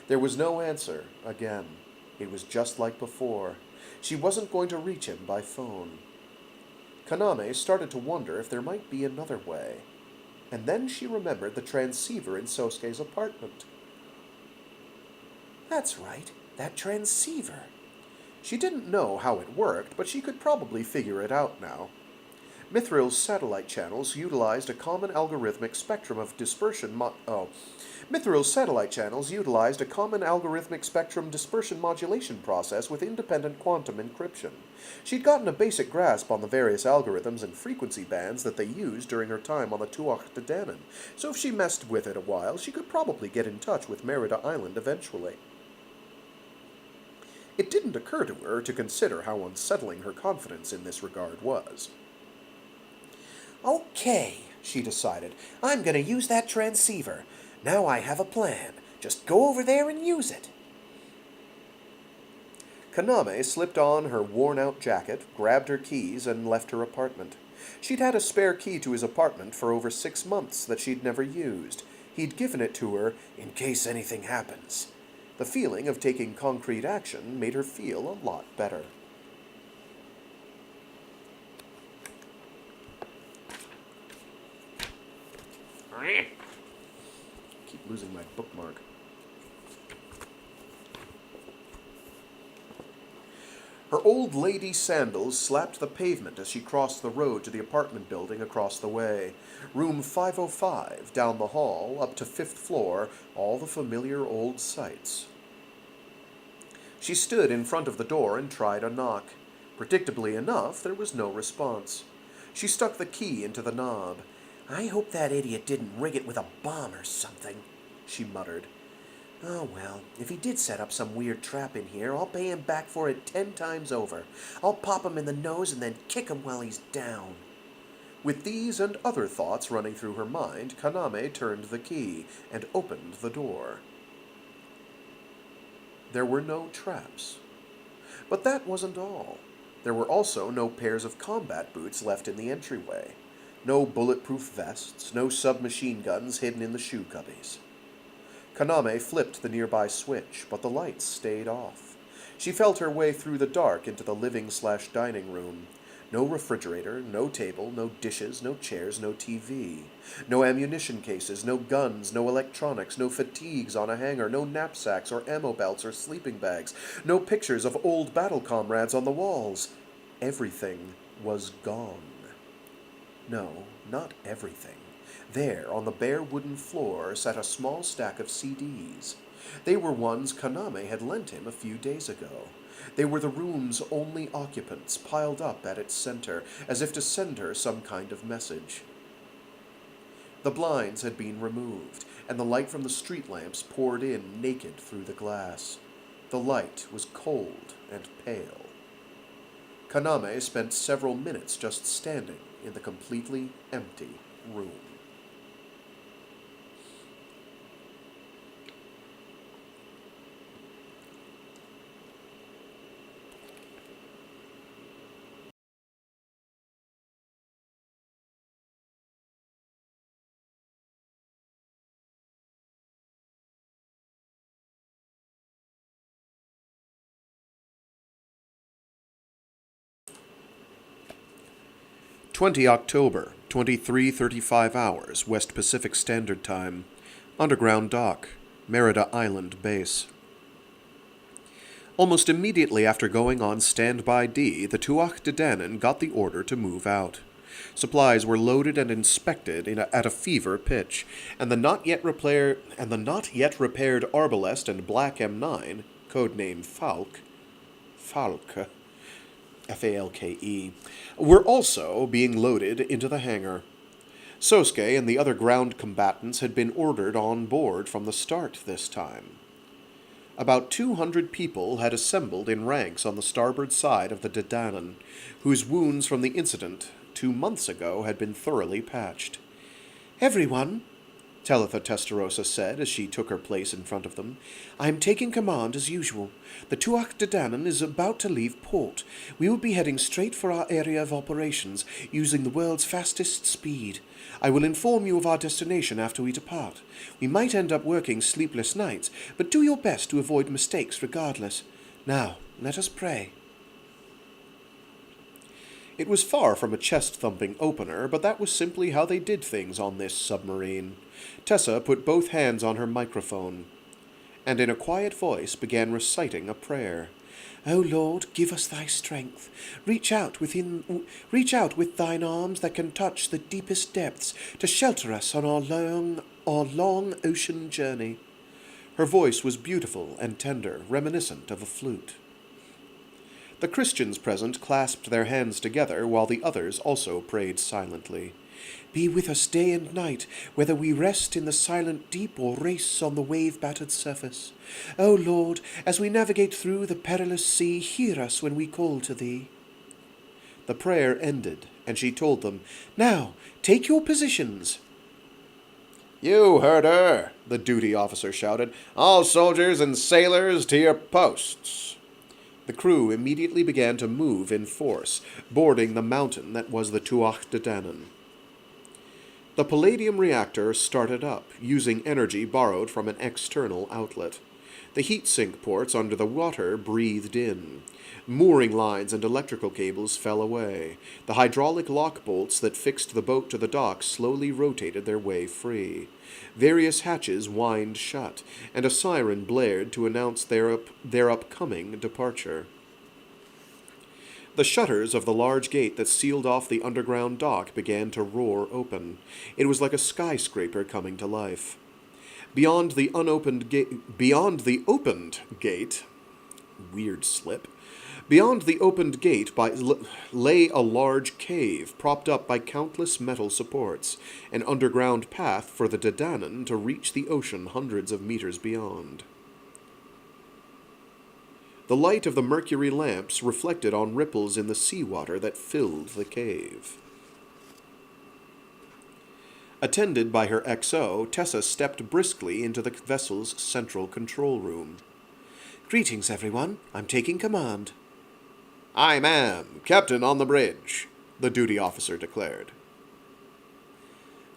There was no answer, again. It was just like before. She wasn't going to reach him by phone. Kaname started to wonder if there might be another way. And then she remembered the transceiver in Sousuke's apartment. That's right, that transceiver. She didn't know how it worked, but she could probably figure it out now. Mithril's satellite channels utilized a common algorithmic spectrum of dispersion Mithril's satellite channels utilized a common algorithmic spectrum dispersion modulation process with independent quantum encryption. She'd gotten a basic grasp on the various algorithms and frequency bands that they used during her time on the Tuach Dedanen, so if she messed with it a while, she could probably get in touch with Merida Island eventually. It didn't occur to her to consider how unsettling her confidence in this regard was. "Okay," she decided. "I'm going to use that transceiver. Now I have a plan. Just go over there and use it." Kaname slipped on her worn-out jacket, grabbed her keys, and left her apartment. She'd had a spare key to his apartment for over 6 months that she'd never used. He'd given it to her in case anything happens. The feeling of taking concrete action made her feel a lot better. Keep losing my bookmark. Her old lady sandals slapped the pavement as she crossed the road to the apartment building across the way. Room 505, down the hall, up to 5th floor, all the familiar old sights. She stood in front of the door and tried a knock. Predictably enough, there was no response. She stuck the key into the knob. "I hope that idiot didn't rig it with a bomb or something," she muttered. "Oh well, if he did set up some weird trap in here, I'll pay him back for it 10 times over. I'll pop him in the nose and then kick him while he's down." With these and other thoughts running through her mind, Kaname turned the key and opened the door. There were no traps. But that wasn't all. There were also no pairs of combat boots left in the entryway. No bulletproof vests, no submachine guns hidden in the shoe cubbies. Kaname flipped the nearby switch, but the lights stayed off. She felt her way through the dark into the living/dining room. No refrigerator, no table, no dishes, no chairs, no TV. No ammunition cases, no guns, no electronics, no fatigues on a hanger, no knapsacks or ammo belts or sleeping bags, no pictures of old battle comrades on the walls. Everything was gone. No, not everything. There, on the bare wooden floor, sat a small stack of CDs. They were ones Kaname had lent him a few days ago. They were the room's only occupants, piled up at its center, as if to send her some kind of message. The blinds had been removed, and the light from the street lamps poured in naked through the glass. The light was cold and pale. Kaname spent several minutes just standing in the completely empty room. October 23:35 hours, West Pacific Standard Time. Underground dock, Merida Island Base. Almost immediately after going on Standby D, the Tuach Dedanen got the order to move out. Supplies were loaded and inspected at a fever pitch, and the not yet repaired Arbalest and Black M9, codename Falke, Falke, were also being loaded into the hangar. Sousuke and the other ground combatants had been ordered on board from the start this time. About 200 people had assembled in ranks on the starboard side of the Dedanen, whose wounds from the incident 2 months ago had been thoroughly patched. "Everyone," Teletha Testarossa said as she took her place in front of them. "I am taking command as usual. The Tuatha Dé Danann is about to leave port. We will be heading straight for our area of operations, using the world's fastest speed. I will inform you of our destination after we depart. We might end up working sleepless nights, but do your best to avoid mistakes regardless. Now, let us pray." It was far from a chest-thumping opener, but that was simply how they did things on this submarine. Tessa put both hands on her microphone, and in a quiet voice began reciting a prayer. "O Lord, give us thy strength. Reach out with thine arms that can touch the deepest depths to shelter us on our long ocean journey." Her voice was beautiful and tender, reminiscent of a flute. The Christians present clasped their hands together, while the others also prayed silently. "Be with us day and night, whether we rest in the silent deep or race on the wave-battered surface. O Lord, as we navigate through the perilous sea, hear us when we call to thee." The prayer ended, and she told them, "Now, take your positions." "You heard her," the duty officer shouted. "All soldiers and sailors to your posts." The crew immediately began to move in force, boarding the mountain that was the Tuatha Dé Danann. The palladium reactor started up, using energy borrowed from an external outlet. The heat sink ports under the water breathed in. Mooring lines and electrical cables fell away. The hydraulic lock bolts that fixed the boat to the dock slowly rotated their way free. Various hatches whined shut, and a siren blared to announce their upcoming departure. The shutters of the large gate that sealed off the underground dock began to roar open. It was like a skyscraper coming to life. Beyond the opened gate, weird slip. Beyond the opened gate lay a large cave, propped up by countless metal supports, an underground path for the Dé Danann to reach the ocean hundreds of meters beyond. The light of the mercury lamps reflected on ripples in the seawater that filled the cave. Attended by her XO, Tessa stepped briskly into the vessel's central control room. "Greetings, everyone. I'm taking command." "I am captain on the bridge," the duty officer declared.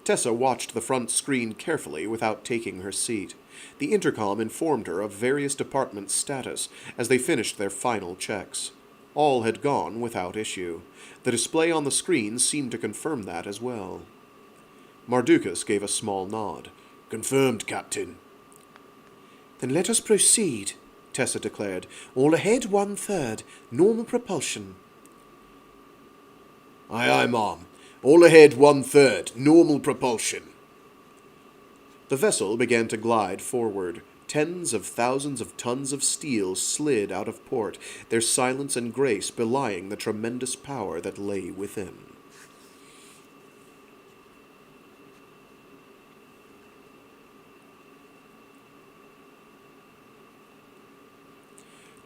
Tessa watched the front screen carefully without taking her seat. The intercom informed her of various departments' status as they finished their final checks. All had gone without issue. The display on the screen seemed to confirm that as well. Mardukas gave a small nod. "Confirmed, Captain." "Then let us proceed," Tessa declared. "All ahead 1/3, normal propulsion." Aye, aye, Mom. All ahead 1/3, normal propulsion." The vessel began to glide forward. Tens of thousands of tons of steel slid out of port, their silence and grace belying the tremendous power that lay within.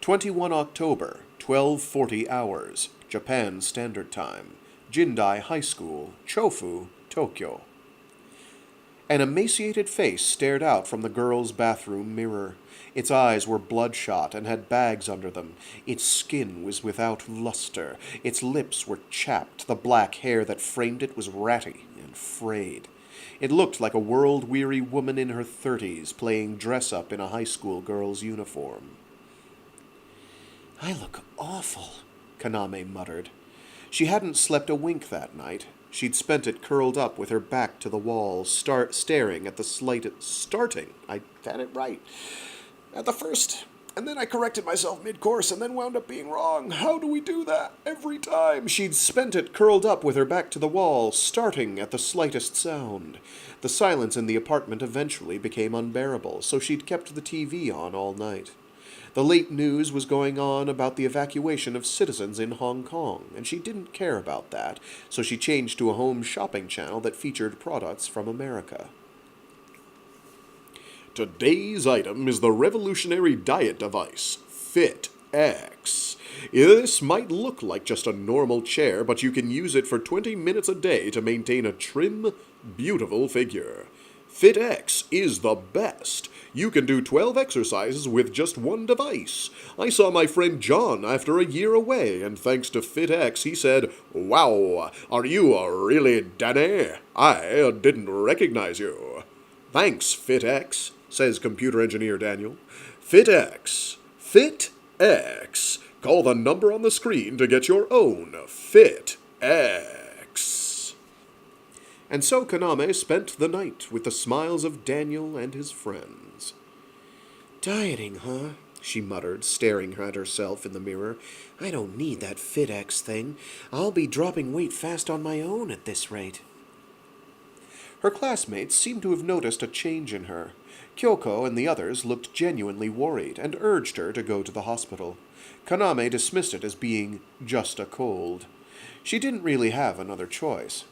October 12:40 hours, Japan Standard Time, Jindai High School, Chofu, Tokyo. An emaciated face stared out from the girl's bathroom mirror. Its eyes were bloodshot and had bags under them. Its skin was without luster. Its lips were chapped. The black hair that framed it was ratty and frayed. It looked like a world-weary woman in her 30s playing dress-up in a high school girl's uniform. "I look awful," Kaname muttered. She hadn't slept a wink that night. She'd spent it curled up with her back to the wall, staring at the starting. I had it right. At the first. And then I corrected myself mid-course and then wound up being wrong. How do we do that? Every time. She'd spent it curled up with her back to the wall, starting at the slightest sound. The silence in the apartment eventually became unbearable, so she'd kept the TV on all night. The late news was going on about the evacuation of citizens in Hong Kong, and she didn't care about that, so she changed to a home shopping channel that featured products from America. Today's item is the revolutionary diet device, FitX. This might look like just a normal chair, but you can use it for 20 minutes a day to maintain a trim, beautiful figure. FitX is the best. You can do 12 exercises with just one device. I saw my friend John after a year away, and thanks to FitX, he said, "Wow, are you really Danny? I didn't recognize you." "Thanks, FitX," says computer engineer Daniel. FitX. FitX. Call the number on the screen to get your own FitX. And so Kaname spent the night with the smiles of Daniel and his friends. Dieting, huh? She muttered, staring at herself in the mirror. I don't need that FitX thing. I'll be dropping weight fast on my own at this rate. Her classmates seemed to have noticed a change in her. Kyoko and the others looked genuinely worried and urged her to go to the hospital. Kaname dismissed it as being just a cold. She didn't really have another choice.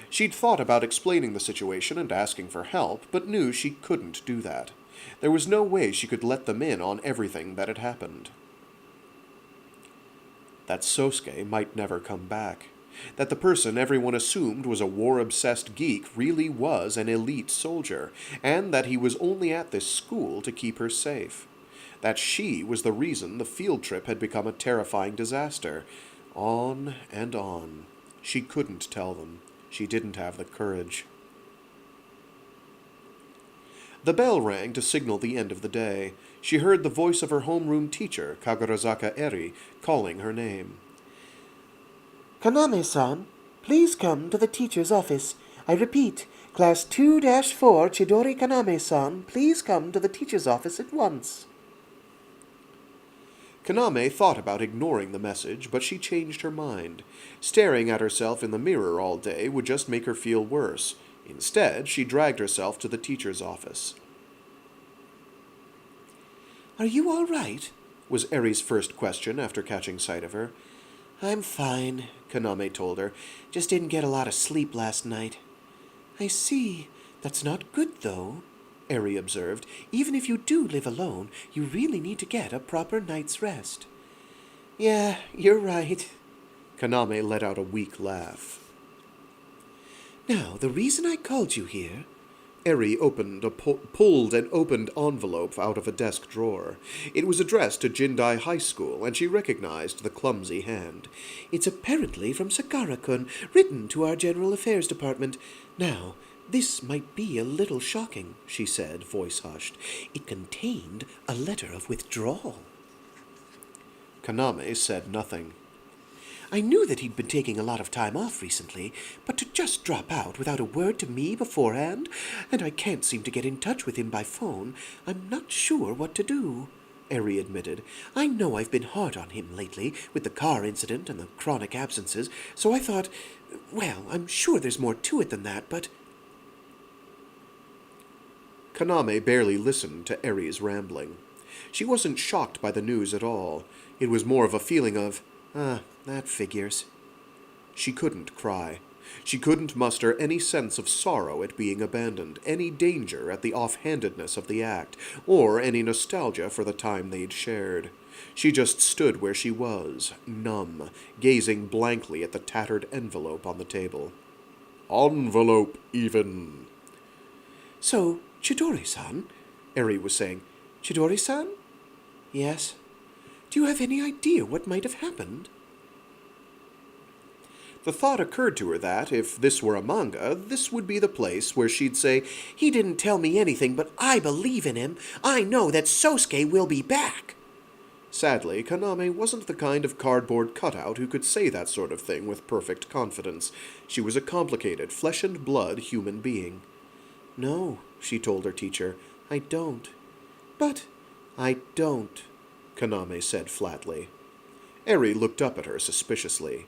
She'd thought about explaining the situation and asking for help, but knew she couldn't do that. There was no way she could let them in on everything that had happened. That Sousuke might never come back. That the person everyone assumed was a war-obsessed geek really was an elite soldier, and that he was only at this school to keep her safe. That she was the reason the field trip had become a terrifying disaster. On and on. She couldn't tell them. She didn't have the courage. The bell rang to signal the end of the day. She heard the voice of her homeroom teacher, Kagarazaka Eri, calling her name. Kaname-san, please come to the teacher's office. I repeat, Class 2-4 Chidori Kaname-san, please come to the teacher's office at once. Kaname thought about ignoring the message, but she changed her mind. Staring at herself in the mirror all day would just make her feel worse. Instead, she dragged herself to the teacher's office. Are you all right? Was Eri's first question after catching sight of her. I'm fine, Kaname told her. Just didn't get a lot of sleep last night. I see. That's not good, though, Eri observed. Even if you do live alone, you really need to get a proper night's rest. Yeah, you're right. Kaname let out a weak laugh. Now, the reason I called you here... Eri pulled an opened envelope out of a desk drawer. It was addressed to Jindai High School, and she recognized the clumsy hand. It's apparently from Sagara-kun, written to our General Affairs Department. Now, this might be a little shocking, she said, voice hushed. It contained a letter of withdrawal. Kaname said nothing. I knew that he'd been taking a lot of time off recently, but to just drop out without a word to me beforehand, and I can't seem to get in touch with him by phone, I'm not sure what to do, Eri admitted. I know I've been hard on him lately, with the car incident and the chronic absences, so I thought, well, I'm sure there's more to it than that, but... Kaname barely listened to Eri's rambling. She wasn't shocked by the news at all. It was more of a feeling of, that figures. She couldn't cry. She couldn't muster any sense of sorrow at being abandoned, any danger at the offhandedness of the act, or any nostalgia for the time they'd shared. She just stood where she was, numb, gazing blankly at the tattered envelope on the table. Envelope, even. So, Chidori-san, Eri was saying. Chidori-san? Yes. Do you have any idea what might have happened? The thought occurred to her that, if this were a manga, this would be the place where she'd say, He didn't tell me anything, but I believe in him. I know that Sousuke will be back. Sadly, Kaname wasn't the kind of cardboard cutout who could say that sort of thing with perfect confidence. She was a complicated, flesh-and-blood human being. No, she told her teacher, I don't. But I don't, Kaname said flatly. Eri looked up at her suspiciously.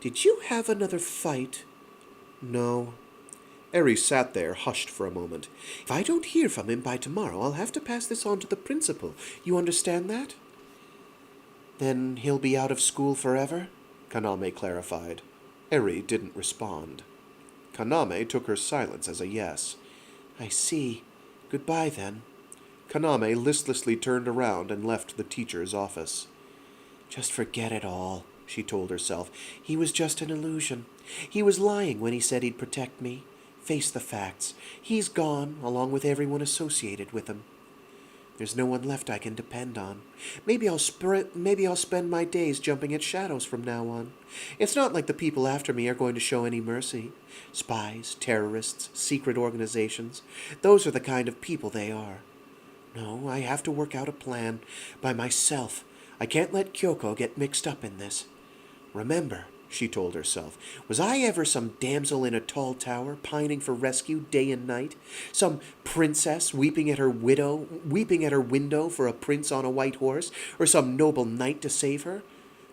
Did you have another fight? No. Eri sat there, hushed for a moment. If I don't hear from him by tomorrow, I'll have to pass this on to the principal. You understand that? Then he'll be out of school forever? Kaname clarified. Eri didn't respond. Kaname took her silence as a yes. I see. Goodbye, then. Kaname listlessly turned around and left the teacher's office. Just forget it all, she told herself. He was just an illusion. He was lying when he said he'd protect me. Face the facts. He's gone, along with everyone associated with him. There's no one left I can depend on. Maybe I'll spend my days jumping at shadows from now on. It's not like the people after me are going to show any mercy. Spies, terrorists, secret organizations. Those are the kind of people they are. No, I have to work out a plan by myself. I can't let Kyoko get mixed up in this. Remember, she told herself, was I ever some damsel in a tall tower, pining for rescue day and night? Some princess weeping at her window for a prince on a white horse, or some noble knight to save her?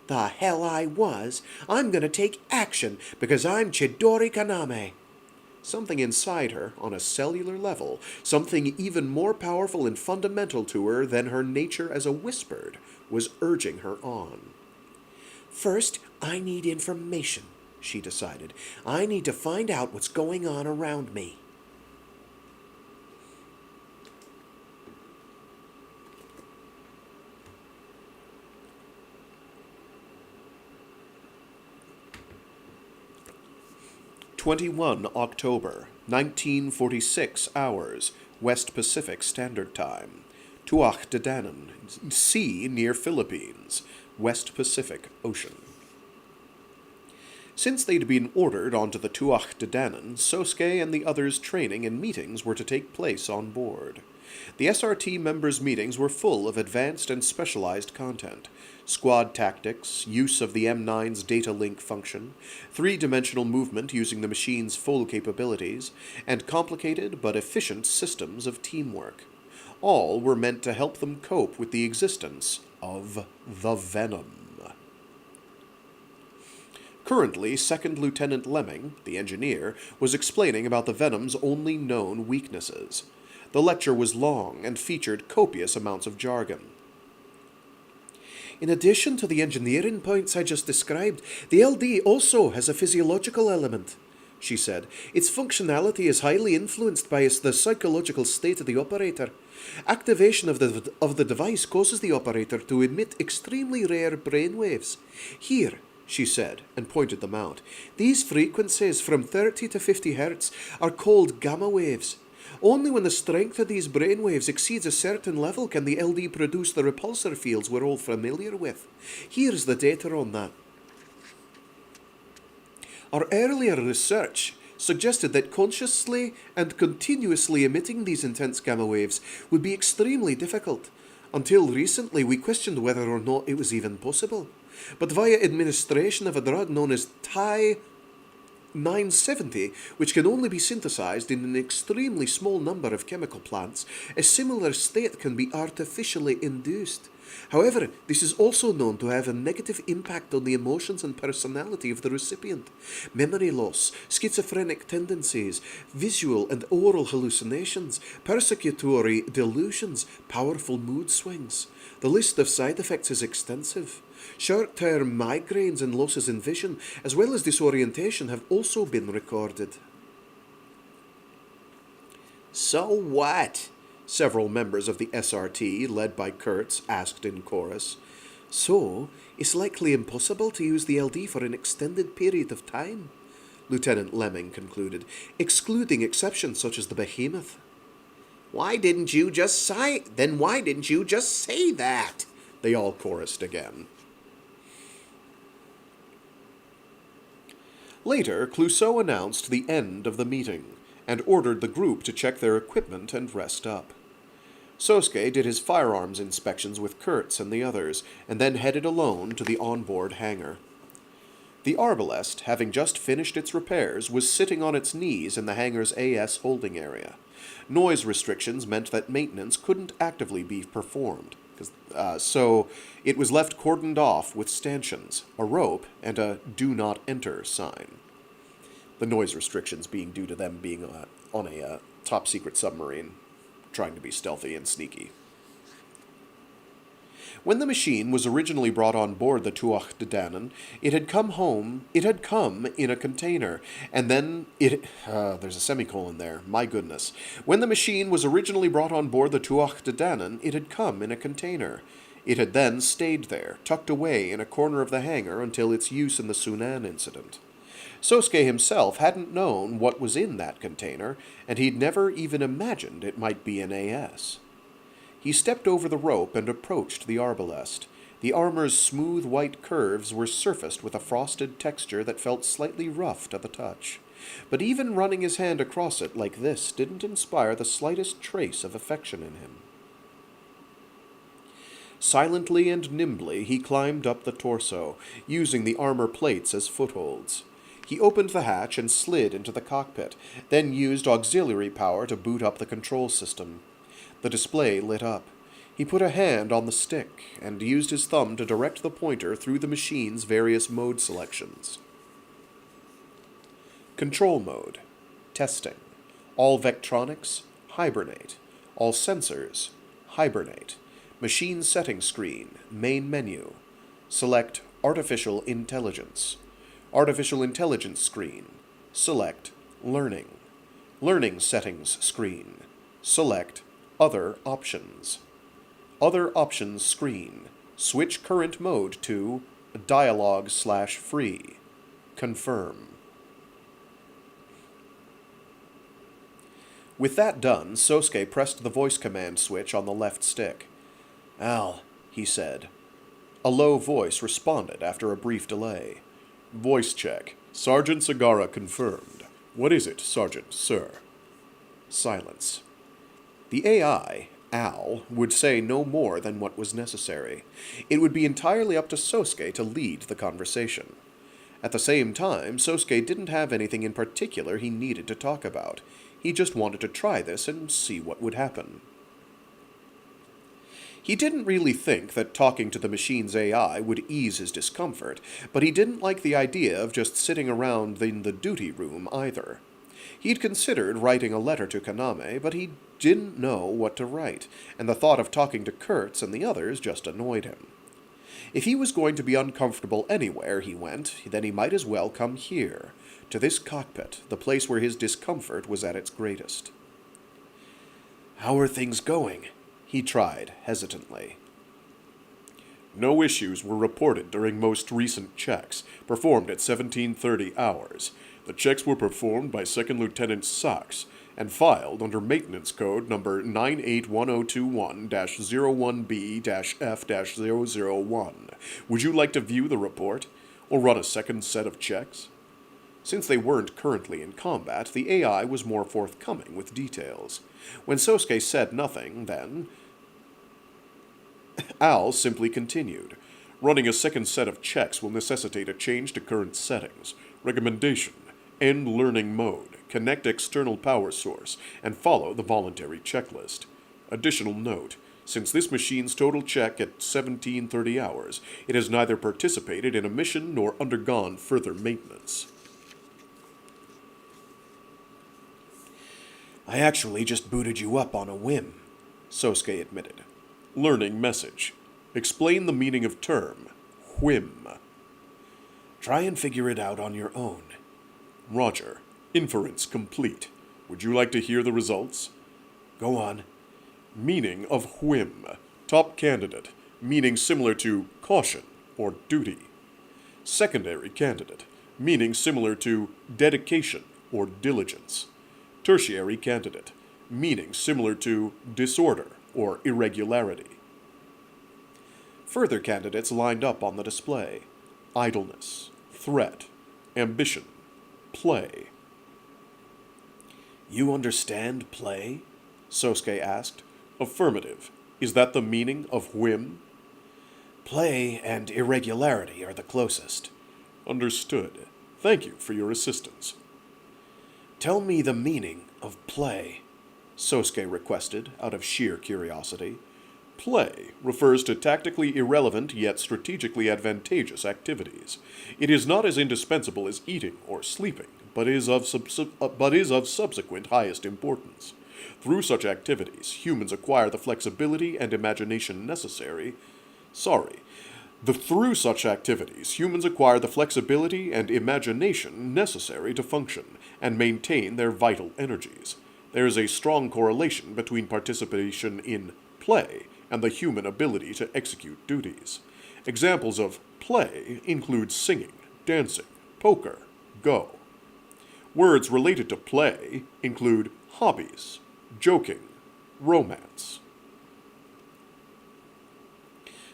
The hell I was. I'm going to take action, because I'm Chidori Kaname. Something inside her, on a cellular level, something even more powerful and fundamental to her than her nature as a whispered, was urging her on. First, I need information, she decided. I need to find out what's going on around me. October 1946 hours, West Pacific Standard Time. Tuach de Danann, sea near Philippines, West Pacific Ocean. Since they'd been ordered onto the Tuach de Danann, Sousuke and the others' training and meetings were to take place on board. The SRT members' meetings were full of advanced and specialized content: squad tactics, use of the M9's data link function, three-dimensional movement using the machine's full capabilities, and complicated but efficient systems of teamwork. All were meant to help them cope with the existence of the Venom. Currently, Second Lieutenant Lemming, the engineer, was explaining about the Venom's only known weaknesses. The lecture was long and featured copious amounts of jargon. In addition to the engineering points I just described, the LD also has a physiological element, she said. Its functionality is highly influenced by the psychological state of the operator. Activation of the device causes the operator to emit extremely rare brainwaves. Here, she said, and pointed them out. These frequencies from 30 to 50 Hz are called gamma waves. Only when the strength of these brainwaves exceeds a certain level can the LD produce the repulsor fields we're all familiar with. Here's the data on that. Our earlier research suggested that consciously and continuously emitting these intense gamma waves would be extremely difficult. Until recently, we questioned whether or not it was even possible. But via administration of a drug known as Thai 970, which can only be synthesized in an extremely small number of chemical plants, a similar state can be artificially induced. However, this is also known to have a negative impact on the emotions and personality of the recipient. Memory loss, schizophrenic tendencies, visual and oral hallucinations, persecutory delusions, powerful mood swings. The list of side effects is extensive. Short-term migraines and losses in vision, as well as disorientation, have also been recorded. So what? Several members of the SRT, led by Kurz, asked in chorus. So, it's likely impossible to use the LD for an extended period of time, Lieutenant Lemming concluded, excluding exceptions such as the behemoth. Why didn't you just say that? They all chorused again. Later, Clouseau announced the end of the meeting and ordered the group to check their equipment and rest up. Sousuke did his firearms inspections with Kurz and the others, and then headed alone to the onboard hangar. The arbalest, having just finished its repairs, was sitting on its knees in the hangar's AS holding area. Noise restrictions meant that maintenance couldn't actively be performed, so it was left cordoned off with stanchions, a rope, and a "Do Not Enter" sign. The noise restrictions being due to them being on a top-secret submarine, trying to be stealthy and sneaky. When the machine was originally brought on board the Tuach de Danann, it had come in a container, and then there's a semicolon there, my goodness. When the machine was originally brought on board the Tuach de Danann, it had come in a container. It had then stayed there, tucked away in a corner of the hangar until its use in the Sunan incident. Sousuke himself hadn't known what was in that container, and he'd never even imagined it might be an AS. He stepped over the rope and approached the arbalest. The armor's smooth white curves were surfaced with a frosted texture that felt slightly rough to the touch. But even running his hand across it like this didn't inspire the slightest trace of affection in him. Silently and nimbly he climbed up the torso, using the armor plates as footholds. He opened the hatch and slid into the cockpit, then used auxiliary power to boot up the control system. The display lit up. He put a hand on the stick and used his thumb to direct the pointer through the machine's various mode selections. Control mode. Testing. All Vectronics. Hibernate. All sensors. Hibernate. Machine setting screen. Main menu. Select Artificial Intelligence. Artificial Intelligence screen. Select Learning. Learning settings screen. Select Other options. Other options screen. Switch current mode to dialogue/free. Confirm. With that done, Sousuke pressed the voice command switch on the left stick. "Al," he said. A low voice responded after a brief delay. "Voice check. Sergeant Sagara confirmed. What is it, Sergeant, sir?" Silence. The AI, Al, would say no more than what was necessary. It would be entirely up to Sousuke to lead the conversation. At the same time, Sousuke didn't have anything in particular he needed to talk about. He just wanted to try this and see what would happen. He didn't really think that talking to the machine's AI would ease his discomfort, but he didn't like the idea of just sitting around in the duty room either. He'd considered writing a letter to Kaname, but he didn't know what to write, and the thought of talking to Kurz and the others just annoyed him. If he was going to be uncomfortable anywhere he went, then he might as well come here, to this cockpit, the place where his discomfort was at its greatest. "How are things going?" he tried, hesitantly. "No issues were reported during most recent checks, performed at 17:30 hours. The checks were performed by Second Lieutenant Sachs and filed under maintenance code number 981021-01B-F-001. Would you like to view the report, or run a second set of checks?" Since they weren't currently in combat, the AI was more forthcoming with details. When Sousuke said nothing, then Al simply continued. "Running a second set of checks will necessitate a change to current settings. Recommendation: end learning mode, connect external power source, and follow the voluntary checklist. Additional note: since this machine's total check at 17:30 hours, it has neither participated in a mission nor undergone further maintenance." "I actually just booted you up on a whim," Sousuke admitted. Learning message. Explain the meaning of term, whim. "Try and figure it out on your own." Roger. Inference complete. Would you like to hear the results? Go on. Meaning of whim. Top candidate. Meaning similar to caution or duty. Secondary candidate. Meaning similar to dedication or diligence. Tertiary candidate. Meaning similar to disorder or irregularity. Further candidates lined up on the display. Idleness, threat, ambition, play. "You understand play?" Sousuke asked. Affirmative. Is that the meaning of whim? Play and irregularity are the closest. Understood. Thank you for your assistance. Tell me the meaning of play, Sousuke requested out of sheer curiosity. Play refers to tactically irrelevant yet strategically advantageous activities. It is not as indispensable as eating or sleeping, but is of subsequent highest importance. Through such activities, humans acquire the flexibility and imagination necessary. Through such activities, humans acquire the flexibility and imagination necessary to function and maintain their vital energies. There is a strong correlation between participation in play and the human ability to execute duties. Examples of play include singing, dancing, poker, Go. Words related to play include hobbies, joking, romance.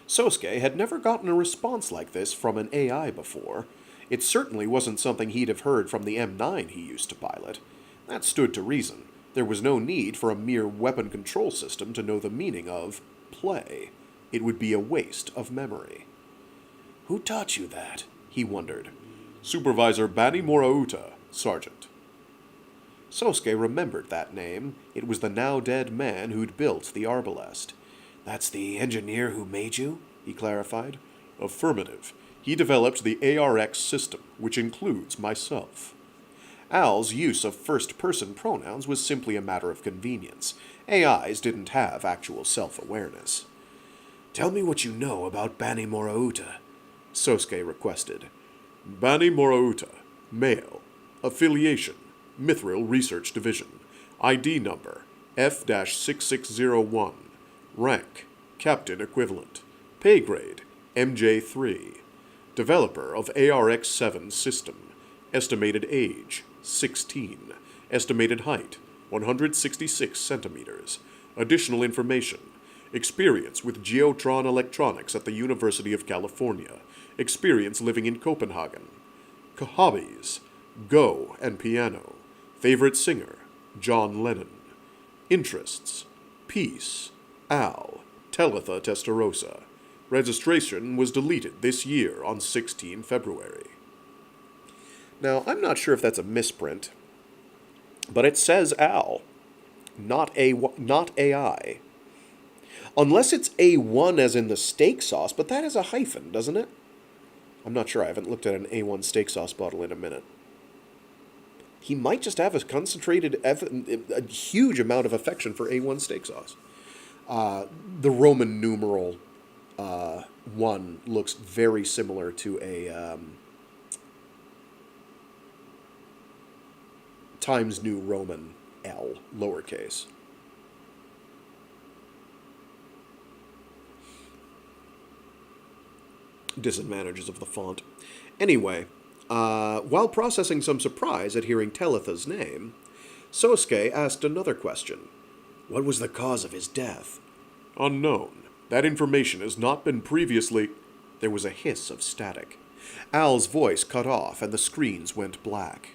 Sousuke had never gotten a response like this from an AI before. It certainly wasn't something he'd have heard from the M9 he used to pilot. That stood to reason. There was no need for a mere weapon control system to know the meaning of play. It would be a waste of memory. Who taught you that? He wondered. Supervisor Bani Morauta, Sergeant. Sousuke remembered that name. It was the now-dead man who'd built the arbalest. That's the engineer who made you? He clarified. Affirmative. He developed the ARX system, which includes myself. Al's use of first-person pronouns was simply a matter of convenience. AIs didn't have actual self-awareness. Tell me what you know about Bani Morauta, Sousuke requested. Bani Morauta, male. Affiliation, Mithril Research Division. ID number, F-6601. Rank, Captain Equivalent. Pay grade, MJ3. Developer of ARX-7 system. Estimated age, 16. Estimated height, 166 centimeters. Additional information. Experience with Geotron Electronics at the University of California. Experience living in Copenhagen. Hobbies, Go and piano. Favorite singer, John Lennon. Interests, peace, Al, Teletha Testarossa. Registration was deleted this year on 16 February. Now, I'm not sure if that's a misprint, but it says Al, not AI. Unless it's A1 as in the steak sauce, but that has a hyphen, doesn't it? I'm not sure. I haven't looked at an A1 steak sauce bottle in a minute. He might just have a a huge amount of affection for A1 steak sauce. The Roman numeral 1 looks very similar to a Times New Roman L, lowercase. Disadvantages of the font. Anyway, while processing some surprise at hearing Teletha's name, Sousuke asked another question. What was the cause of his death? Unknown. That information has not been previously... There was a hiss of static. Al's voice cut off, and the screens went black.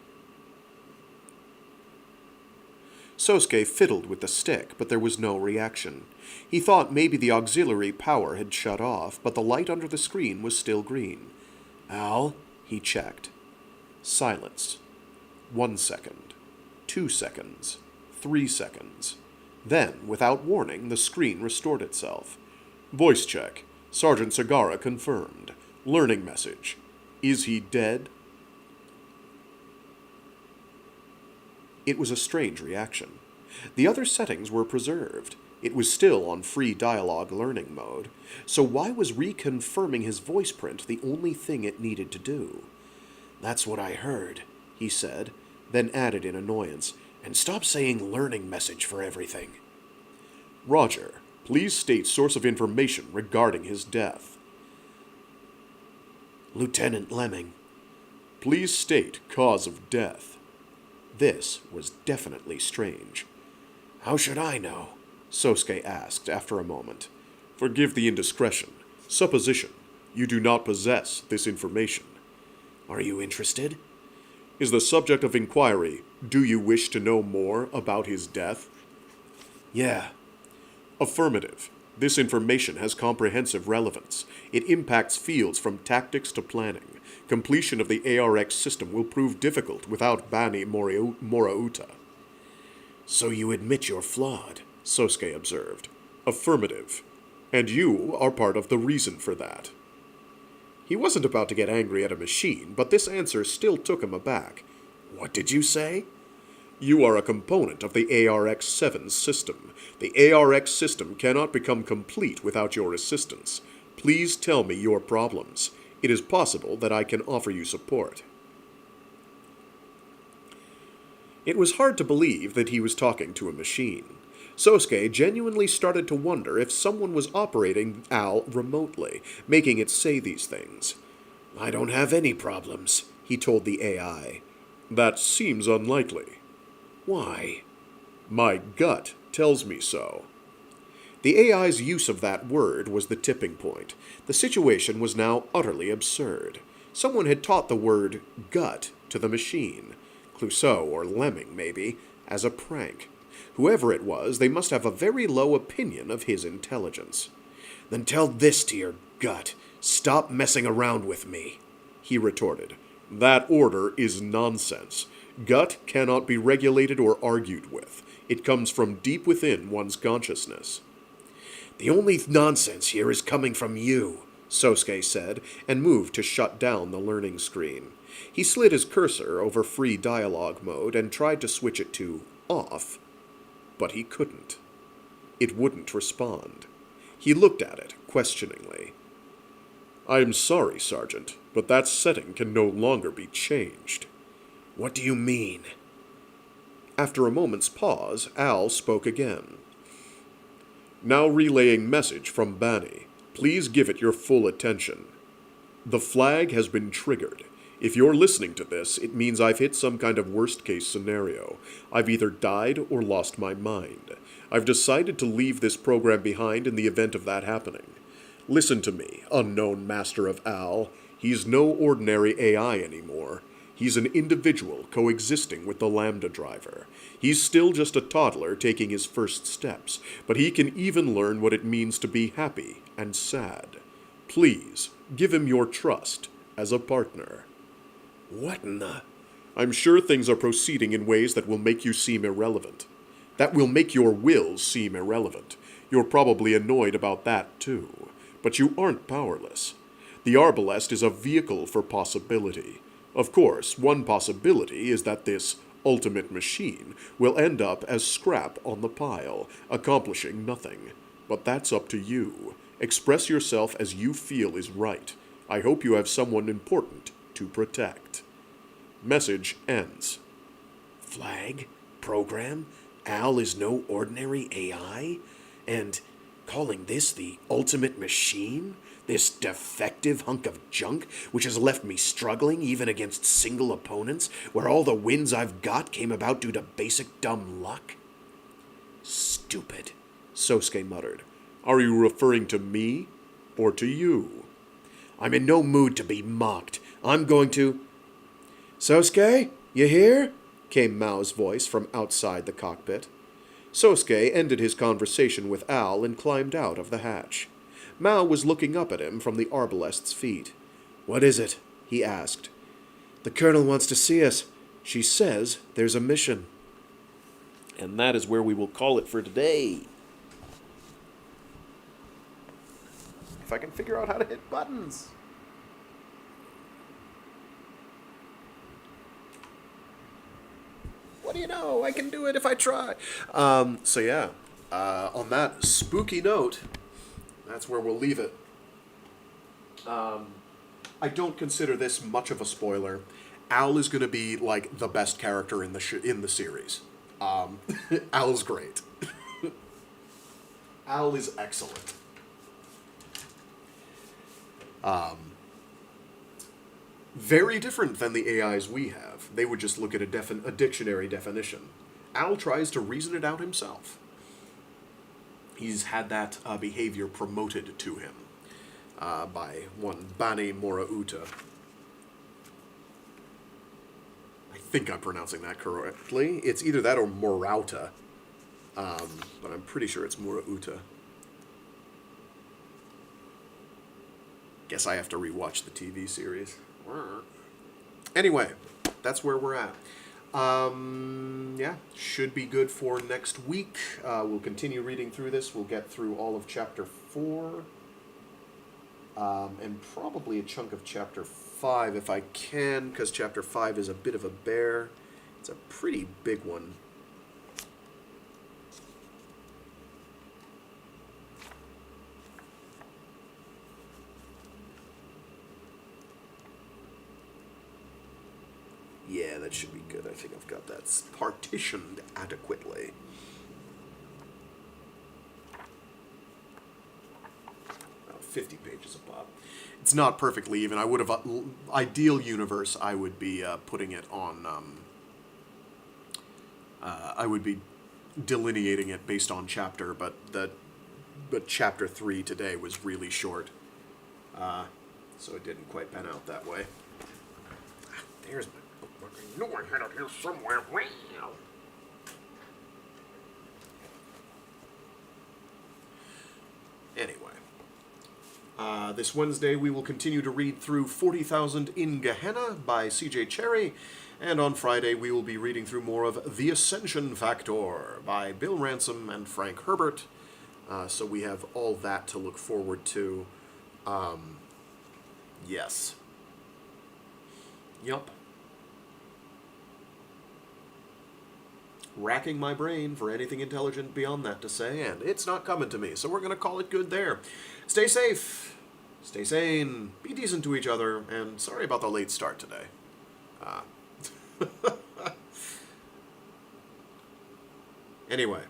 Sousuke fiddled with the stick, but there was no reaction. He thought maybe the auxiliary power had shut off, but the light under the screen was still green. Al? He checked. Silence. 1 second. 2 seconds. 3 seconds. Then, without warning, the screen restored itself. Voice check. Sergeant Sagara confirmed. Learning message. Is he dead? It was a strange reaction. The other settings were preserved. It was still on free dialogue learning mode. So why was reconfirming his voice print the only thing it needed to do? That's what I heard, he said, then added in annoyance, and stop saying learning message for everything. Roger, please state source of information regarding his death. Lieutenant Lemming. Please state cause of death. This was definitely strange. How should I know? Sousuke asked after a moment. Forgive the indiscretion. Supposition. You do not possess this information. Are you interested? Is the subject of inquiry, do you wish to know more about his death? Yeah. Affirmative. This information has comprehensive relevance. It impacts fields from tactics to planning. Completion of the ARX system will prove difficult without Bani Morauta. So you admit you're flawed, Sousuke observed. Affirmative. And you are part of the reason for that. He wasn't about to get angry at a machine, but this answer still took him aback. What did you say? You are a component of the ARX-7 system. The ARX system cannot become complete without your assistance. Please tell me your problems. It is possible that I can offer you support. It was hard to believe that he was talking to a machine. Sousuke genuinely started to wonder if someone was operating Al remotely, making it say these things. I don't have any problems, He told the AI. That seems unlikely. Why? My gut tells me so. The AI's use of that word was the tipping point. The situation was now utterly absurd. Someone had taught the word gut to the machine, Clouseau or Lemming, maybe, as a prank. Whoever it was, they must have a very low opinion of his intelligence. Then tell this to your gut. Stop messing around with me, he retorted. That order is nonsense. Gut cannot be regulated or argued with. It comes from deep within one's consciousness. The only nonsense here is coming from you, Sousuke said, and moved to shut down the learning screen. He slid his cursor over free dialogue mode and tried to switch it to off, but he couldn't. It wouldn't respond. He looked at it questioningly. I'm sorry, Sergeant, but that setting can no longer be changed. What do you mean? After a moment's pause, Al spoke again. Now relaying message from Bani. Please give it your full attention. The flag has been triggered. If you're listening to this, it means I've hit some kind of worst-case scenario. I've either died or lost my mind. I've decided to leave this program behind in the event of that happening. Listen to me, unknown master of Al. He's no ordinary AI anymore. He's an individual coexisting with the Lambda driver. He's still just a toddler taking his first steps, but he can even learn what it means to be happy and sad. Please, give him your trust as a partner. What in the... I'm sure things are proceeding in ways that will make you seem irrelevant. That will make your will seem irrelevant. You're probably annoyed about that, too. But you aren't powerless. The Arbalest is a vehicle for possibility. Of course, one possibility is that this ultimate machine will end up as scrap on the pile, accomplishing nothing. But that's up to you. Express yourself as you feel is right. I hope you have someone important to protect. Message ends. Flag? Program? Al is no ordinary AI? And calling this the ultimate machine? This defective hunk of junk, which has left me struggling even against single opponents, where all the wins I've got came about due to basic dumb luck? Stupid, Sousuke muttered. Are you referring to me or to you? I'm in no mood to be mocked. I'm going to... Sousuke, you here? Came Mao's voice from outside the cockpit. Sousuke ended his conversation with Al and climbed out of the hatch. Mao was looking up at him from the Arbalest's feet. What is it? He asked. The Colonel wants to see us. She says there's a mission. And that is where we will call it for today. If I can figure out how to hit buttons. What do you know? I can do it if I try. So yeah, on that spooky note, that's where we'll leave it. I don't consider this much of a spoiler. Al is going to be like the best character in the series. Al's great. Al is excellent. Very different than the AIs we have. They would just look at a dictionary definition. Al tries to reason it out himself. He's had that behavior promoted to him by one Bani Morauta. I think I'm pronouncing that correctly. It's either that or Morauta, but I'm pretty sure it's Morauta. Guess I have to rewatch the TV series. Anyway, that's where we're at. Yeah, should be good for next week. We'll continue reading through this. We'll get through all of Chapter 4. And probably a chunk of Chapter 5 if I can, because Chapter 5 is a bit of a bear. It's a pretty big one. Yeah, that should be good. I think I've got that partitioned adequately. 50 pages of pop. It's not perfectly even. I would have, ideal universe, I would be putting it on, I would be delineating it based on chapter, but chapter 3 today was really short. So it didn't quite pan out that way. There's my bookmark. I knew I had it here somewhere. Wow. Anyway. This Wednesday we will continue to read through 40,000 in Gehenna by C.J. Cherry, and on Friday we will be reading through more of The Ascension Factor by Bill Ransom and Frank Herbert. So we have all that to look forward to. Yes. Yup. Racking my brain for anything intelligent beyond that to say, and it's not coming to me, so we're going to call it good there. Stay safe, stay sane, be decent to each other, and sorry about the late start today. Anyway,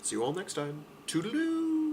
see you all next time. Toodaloo!